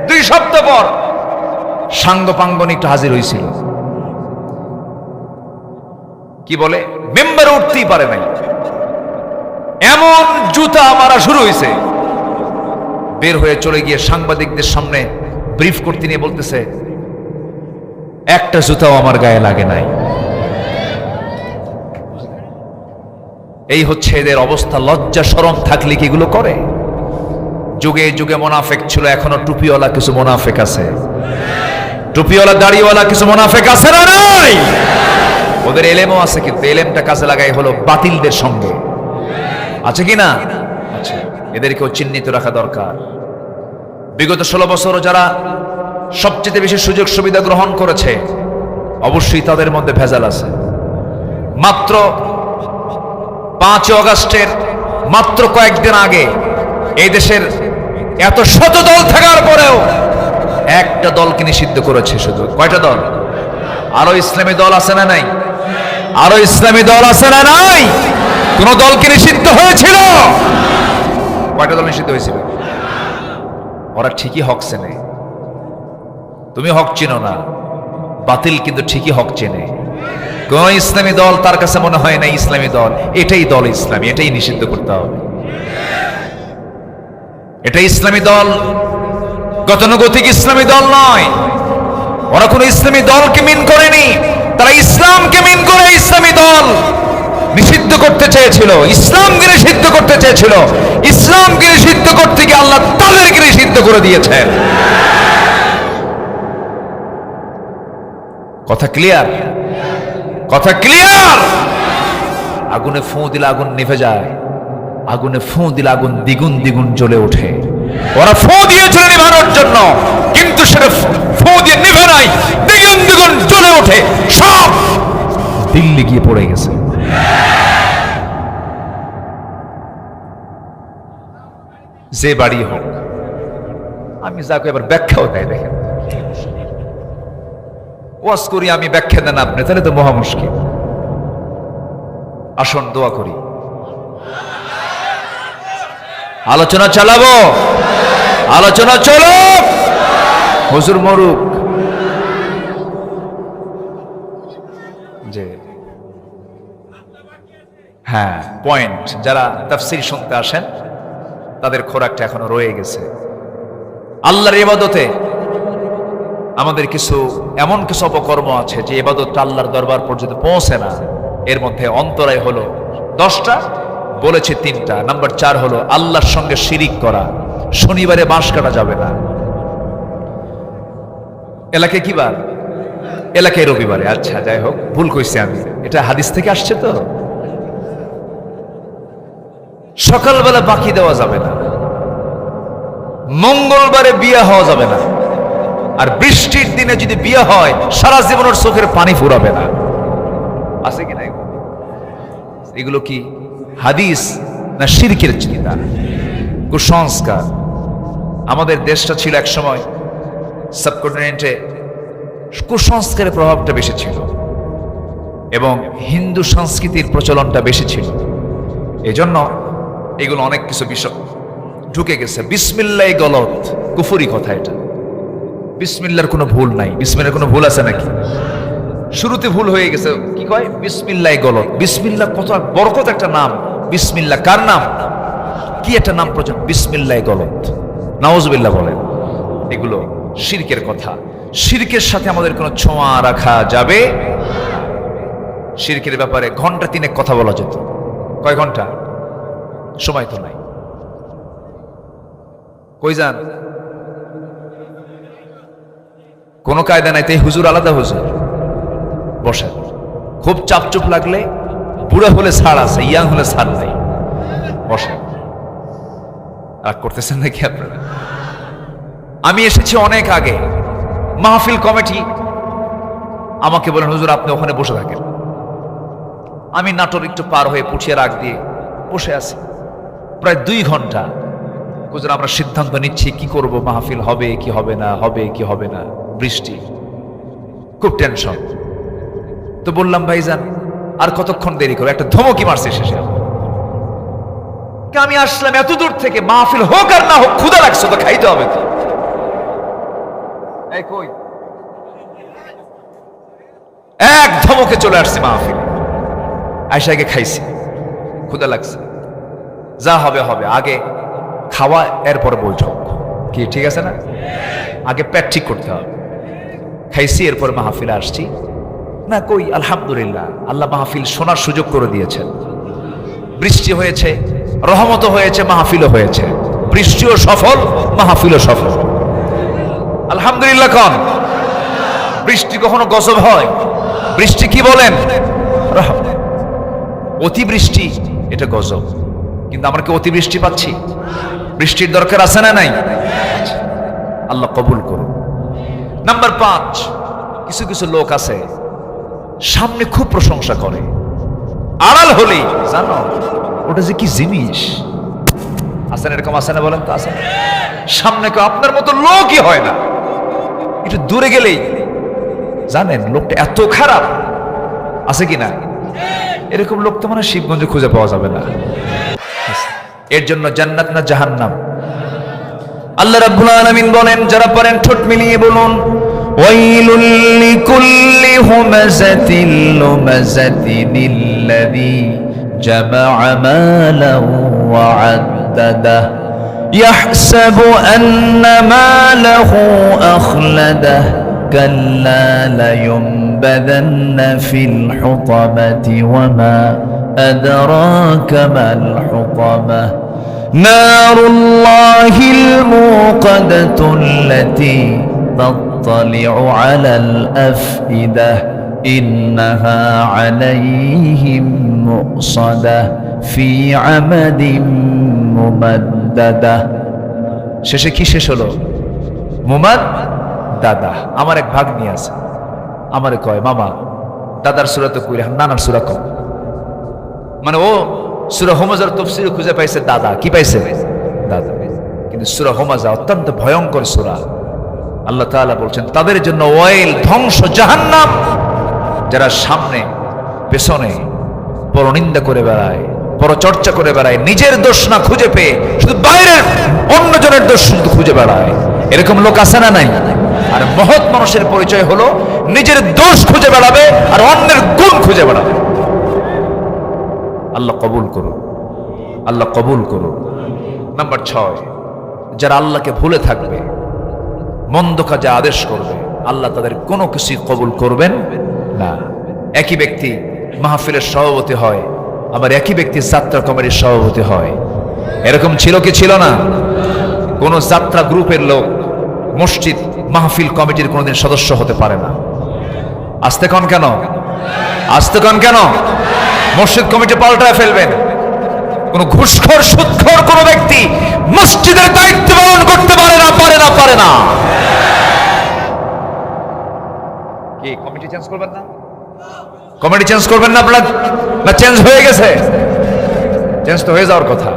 2 সপ্তাহ পর সাঙ্গ পাঙ্গনিকটা হাজির হয়েছিল। কি বলে? মেম্বারে উঠতেই পারে নাই। এমন জুতা মারা শুরু হয়েছে, বের হয়ে চলে গিয়ে সাংবাদিকদের সামনে ব্রিফ করতে নিয়ে বলতেছে, একটা জুতাও আমার গায়ে লাগে নাই। এই হচ্ছে এদের অবস্থা। লজ্জা শরম থাকলে কি এগুলো করে? যুগে যুগে মোনাফেক ছিল, এখনো টুপিওয়ালা কিছু মোনাফেক আছে, টুপিওয়ালা দাড়িওয়ালা কিছু মোনাফেক আছে না নাই? ওদের এলেমও আছে, কিন্তু এলেমটা কাজে লাগাই হলো বাতিলদের সঙ্গে। আছে কি না? আচ্ছা, এদেরকেও চিহ্নিত রাখা দরকার। বিগত 16 বছর যারা সবচেয়ে বেশি সুযোগ সুবিধা গ্রহণ করেছে, অবশ্যই তাদের মধ্যে ভেজাল আছে। মাত্র 5 অগাস্টের মাত্র কয়েকদিন আগে এই দেশের এত শত দল থাকার পরেও একটা দলকে নিষিদ্ধ করেছে। শুধু কয়টা দল? আরো ইসলামী দল আছে না নাই? আরো ইসলামী দল আছে না নাই? কোন দলকে নিষিদ্ধ হয়েছিল? কয়টা দল নিষিদ্ধ হয়েছিল? ওরা ঠিকই হক চেনে। তুমি হক চিনো না, বাতিল কিন্তু ঠিকই হক চেনে। কোন ইসলামী দল তার কাছে মনে হয় না ইসলামী দল, এটাই দল ইসলামী, এটাই নিষিদ্ধ করতে হবে। এটা ইসলামী দল, গতানুগতিক ইসলামী দল নয়। ওরা কোন ইসলামী দলকে মিন করেনি, তারা ইসলামকে মিন করে ইসলামী দল নিষিদ্ধ করতে চেয়েছিল, ইসলামকে নিষিদ্ধ করতে চেয়েছিল। ইসলামকে নিষিদ্ধ করতে গিয়ে আল্লাহ তাদেরকে নিষিদ্ধ করে দিয়েছেন। কথা ক্লিয়ার? কথা ক্লিয়ার? আগুনে ফু দিলে আগুন নিভে যায়, আগুনে ফু দিলে আগুন দ্বিগুণ দ্বিগুণ জ্বলে ওঠে। ওরা ফু দিয়েছিল নিভানোর জন্য, কিন্তু সেটা ফু দিয়ে নিভে নাই, দ্বিগুণ দ্বিগুণ জ্বলে ওঠে, সব দিল্লি গিয়ে পড়ে গেছে। যে বাড়ি হোক, আমি যাকে এবার ব্যাখ্যাও দেয়, দেখেন ওয়াজ করি আমি, ব্যাখ্যা দেন আপনি, তাহলে তো মহা মুশকিল। আসুন দোয়া করি, আলোচনা চালাবো, আলোচনা চলো, হুজুর মরুক। যে হ্যাঁ, পয়েন্ট, যারা তাফসীর শুনতে আসেন তাদের খোরাকটা এখনো রয়ে গেছে। আল্লাহর ইবাদতে আমাদের কিছু এমন কিছু অপকর্ম আছে যে ইবাদতটা আল্লাহর দরবার পর্যন্ত পৌঁছে না। এর মধ্যে অন্তরায় হলো 10টা, বলেছে 3টা। নাম্বার 4 হলো আল্লাহর সঙ্গে শিরিক করা। শনিবারে বাঁশ কাটা যাবে না। এলাকায় কি বার? এলাকায় রবিবারে। আচ্ছা, যাই হোক, ভুল কইছি আমি, এটা হাদিস থেকে আসছে। তো সকালবেলা বাকি দেওয়া যাবে না, মঙ্গলবারে বিয়ে হওয়া যাবে না, আর বৃষ্টির দিনে যদি বিয়ে হয় সারা জীবনের চোখের পানি ফুরাবে না। আছে কি না? এগুলো কি হাদিস না শিরকের চিন্তা, কুসংস্কার? আমাদের দেশটা ছিল এক সময়, সাবকন্টিনেন্টে কুসংস্কারের প্রভাবটা বেশি ছিল এবং হিন্দু সংস্কৃতির প্রচলনটা বেশি ছিল। এজন্য এগুলো অনেক কিছু বিষয় ঢুকে গেছে। বিসমিল্লাহ গলত, কুফরি কথা এটা। বিসমিল্লার কোনো ভুল নাই। বিসমিল্লার কোনো ভুল আছে নাকি? শুরুতে ভুল হয়ে গেছে। কি কয়? বিসমিল্লাহ গলত। বিসমিল্লাহ কত বরকত একটা নাম। বিসমিল্লাহ কার নাম? কি একটা নাম প্রচলন, বিসমিল্লাহ গলত, নাউজুবিল্লাহ বলেন। এগুলো শিরকের কথা। শিরকের সাথে আমাদের কোনো ছোঁয়া রাখা যাবে? শিরকের ব্যাপারে ঘন্টা 3 কথা বলা যেত। কয় ঘন্টা? সময় তো নাই। কই যান? কোনো কায়দা নাই। তাই হুজুর আলাদা হুজুর বসেন। খুব চাপচুপ লাগলে, বুড়া হলে ছাড় আছে, ইয়াং হলে ছাড় নাই, বসেন। রাগ করতেছেন নাকি আপনারা? আমি এসেছি অনেক আগে, মাহফিল কমিটি আমাকে বলেন হুজুর আপনি ওখানে বসে থাকেন। আমি নাটোর একটু পার হয়ে পুঠিয়া রাগ দিয়ে বসে আছি প্রায় 2 ঘন্টা। হুজুর আমরা সিদ্ধান্ত নিচ্ছি কি করব, মাহফিল হবে কি হবে না, হবে কি হবে না, বৃষ্টি, খুব টেনশন। তো বললাম ভাইজান আর কতক্ষণ দেরি করে, একটা ধমকি মারছে শেষে। আমি আসলাম এত দূর থেকে, মাহফিল হোক আর না হোক ক্ষুধা লাগছে তো, খাইতে হবে তো। এই কই, এক ধমকে চলে আসছে মাহফিল, আয়সাকে খাইছি, ক্ষুধা লাগছে। যা হবে হবে, আগে খাওয়া এরপরে বৈঠক, কি ঠিক আছে না? আগে পেট ঠিক করতে হবে। খাইছি এরপর মাহফিলে আসছি না, কই আলহামদুলিল্লাহ আল্লাহ মাহফিল শোনার সুযোগ করে দিয়েছেন। বৃষ্টি হয়েছে, রহমত হয়েছে, মাহফিলও হয়েছে। বৃষ্টিও সফল, মাহফিলও সফল, আলহামদুলিল্লাহ। কোন বৃষ্টি কখনো গজব হয়? বৃষ্টি কি বলেন? রহমত। অতিবৃষ্টি এটা গজব, কিন্তু আমরা কি অতিবৃষ্টি পাচ্ছি? বৃষ্টির দরকার আছে না নাই? আল্লাহ কবুল করুন। নাম্বার 5, কিছু কিছু লোক আছে সামনে খুব প্রশংসা করে, আড়াল হলেই জানো ওটা যে কি জিনিস। আছেন এরকম? আছে না বলেন তো? আছে। সামনে কেউ আপনার মতো লোকই হয় না, একটু দূরে গেলেই জানেন লোকটা এত খারাপ। আছে কি না? এরকম লোক তো মানে শিবগঞ্জে খুঁজে পাওয়া যাবে না। এর জন্য জান্নাত না জাহান্নাম? আল্লাহ রাব্বুল আলামিন বলেন, যারা পারেন ঠোঁট মিলিয়ে বলুন, ওয়াইলুল লিকুল্লি হুমাযাতিল লুমাযাতিনিল্লাযী জামা'a মালাহু ওয়া 'আদ্দাদাহু ইয়াহসাবু আন্না মালাহু আখলাদাহু কাল্লা লায়ুনবাযান্না ফিল হুতামাতি ওয়া মা আদরাকা মাল হুতামাহ نار الله الموقدة التي تطلع على الأفئدة إنها عليهم مؤصدة في عمد ممددة। শেষে কি শেষ হলো? মুমাদ্দাদা। আমার এক ভাগ্নি আছে, আমারে কয় মামা দাদার সূরা তো কইরা নানার সূরা কম, মানে ও সূরা হুমাযার তাফসীরে খুঁজে পাইছে দাদা। কি পাইছে? দাদা। কিন্তু সূরা হুমাযা অত্যন্ত ভয়ঙ্কর সূরা। আল্লাহ তাআলা বলছেন তাদের জন্য ওয়াইল, ধ্বংস, জাহান্নাম, যারা সামনে পেছনে পরনিন্দা করে বেড়ায়, পরচর্চা করে বেড়ায়, নিজের দোষ না খুঁজে পেয়ে শুধু বাইরের অন্যজনের দোষ শুধু খুঁজে বেড়ায়। এরকম লোক আছে না নাই? আর মহৎ মানুষের পরিচয় হলো নিজের দোষ খুঁজে বেড়াবে আর অন্যের গুণ খুঁজে বেড়াবে। আল্লাহ কবুল করুন, আল্লাহ কবুল করুন। নাম্বার 6, যারা আল্লাহকে ভুলে থাকবে, মন্দ কাজে আদেশ করবে, আল্লাহ তাদের কোনো কিছুই কবুল করবেন না। একই ব্যক্তি মাহফিলের সভাপতি হয়, আবার একই ব্যক্তি যাত্রা কমিটির সভাপতি হয়। এরকম ছিল কি ছিল না? কোন যাত্রা গ্রুপের লোক মসজিদ মাহফিল কমিটির কোনোদিন সদস্য হতে পারে না। আসতে কন কেন? আসতে কন কেন? মসজিদ কমিটি পাল্টায় ফেলবেন। কোন ঘুষখোর, সুদখোর কোন ব্যক্তি মসজিদের দায়িত্ব পালন করতে পারে না, পারে না, পারে না। কি কমিটি চেঞ্জ করবেন না? কমিটি চেঞ্জ করবেন না আপনারা? না চেঞ্জ হয়ে গেছে? চেঞ্জ তো হয়ে যাওয়ার কথা,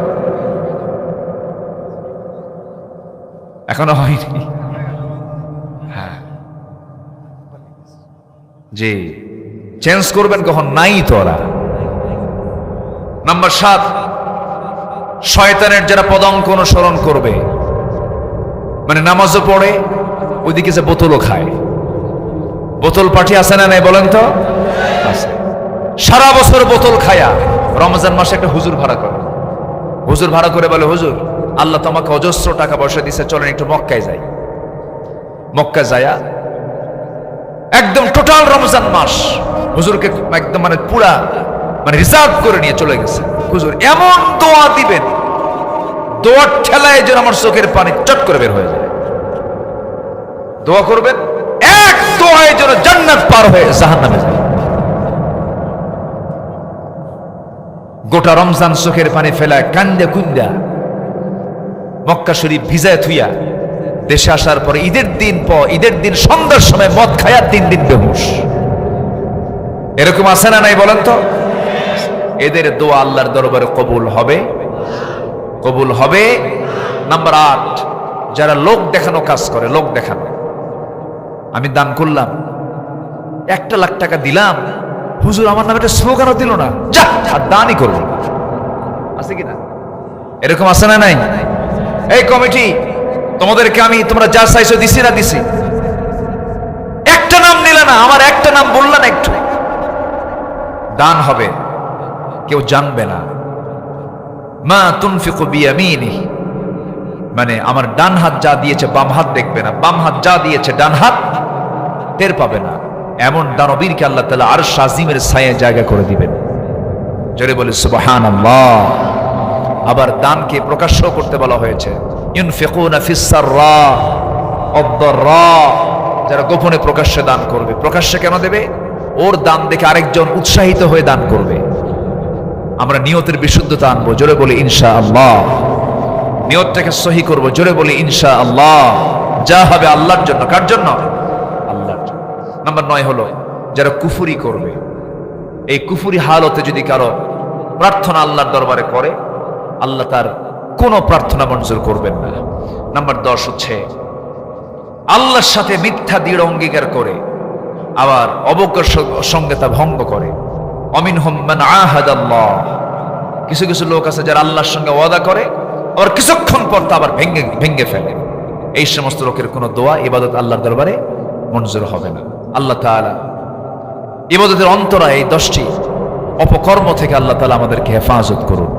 এখনো হয়নি। হ্যাঁ জি, চেঞ্জ করবেন কখন? নাই তো ওরা। নাম্বার 7, শয়তানের যারা পদাঙ্ক অনুসরণ করবে, মানে নামাজও পড়ে, ওইদিকে যে বোতলও খায়। বোতল পার্টি আছে না নাই বলেন তো? আছে। সারা বছর বোতল খায়া রমজান মাসে একটা হুজুর ভাড়া করে। হুজুর ভাড়া করে বলে, হুজুর আল্লাহ তোমাকে অজস্র টাকা পয়সা দিচ্ছে, চলেন একটু মক্কায় যাই। মক্কা যায়া একদম টোটাল রমজান মাস হুজুরকে একদম মানে পুরা মানে রিজার্ভ করে নিয়ে চলে গেছে। হুজুর এমন দোয়া দিবেন, দোয়ার ঠেলায় যেন আমার চোখের পানি চট করে বের হয়ে যায়। দোয়া করবেন, এক দোয়ায় যেন জান্নাত পার হয়ে জাহান্নামে যায়। গোটা রমজান চোখের পানি ফেলায় কান্দে কুন্দা মক্কা শরীফ ভিজায় থুইয়া দেশে আসার পরে ঈদের দিন সন্ধ্যার সময় মদ খায়া 3 দিন বেহুশ। এরকম আছে না নাই বলেন তো? এদের দোয়া আল্লাহর দরবারে কবুল হবে, কবুল হবে। নাম্বার 8, যারা লোক দেখানো কাজ করে। লোক দেখানো, আমি দান করলাম, 1 লাখ টাকা দিলাম, হুজুর আমার নামে একটা স্লোগানও দিল না, যা আর দানই করবো না। আছে কিনা? এরকম আছে না নাই? এই কমিটি তোমাদেরকে আমি, তোমরা যা চাইছো দিছি না দিছি? একটা নাম নিলে না, আমার একটা নাম বললা না, একটু দান হবে, কেউ জানবে না। মা তুনফিকু বিয়ামিনিহি, মানে আমার ডান হাত যা দিয়েছে বাম হাত দেখবে না, বাম হাত যা দিয়েছে ডান হাত টের পাবে না। এমন দানবীরকে আল্লাহ তাআলা আরশ আজিমের ছায়ায় জায়গা করে দিবেন। জোরে বলে সুবহানাল্লাহ। আবার দানকে প্রকাশ্য করতে বলা হয়েছে, ইউনফিকুনা ফিস সাররা ওয়াদ-দাররা, যারা গোপনে প্রকাশ্যে দান করবে। প্রকাশ্যে কেন দেবে? ওর দান দেখে আরেকজন উৎসাহিত হয়ে দান করবে। আমরা নিয়তের বিশুদ্ধতা আনবো, জোরে বলি ইনশাআল্লাহ। নিয়তটাকে সহি করব, জোরে বলি ইনশাআল্লাহ। যা হবে আল্লাহর জন্য। কার জন্য? আল্লাহর জন্য। নাম্বার 9 হলো যারা কুফরি করবে। এই কুফরি হালতে যদি কারো প্রার্থনা আল্লাহর দরবারে করে, আল্লাহ তার কোনো প্রার্থনা মঞ্জুর করবেন না। নাম্বার 10 হচ্ছে আল্লাহর সাথে মিথ্যা দৃঢ় অঙ্গীকার করে আবার অবজ্ঞার সঙ্গে তা ভঙ্গ করে। অমিনহুম মান আহাদাল্লাহ, কিছু কিছু লোক আছে যারা আল্লাহর সঙ্গে ওয়াদা করে আর কিছুক্ষণ পর তা আবার ভেঙে ফেলে। এই সমস্ত লোকের কোনো দোয়া ইবাদত আল্লাহর দরবারে মঞ্জুর হবে না। আল্লাহ তাআলা ইবাদতের অন্তরায় এই 10টি অপকর্ম থেকে আল্লাহ তাআলা আমাদেরকে হেফাজত করুন।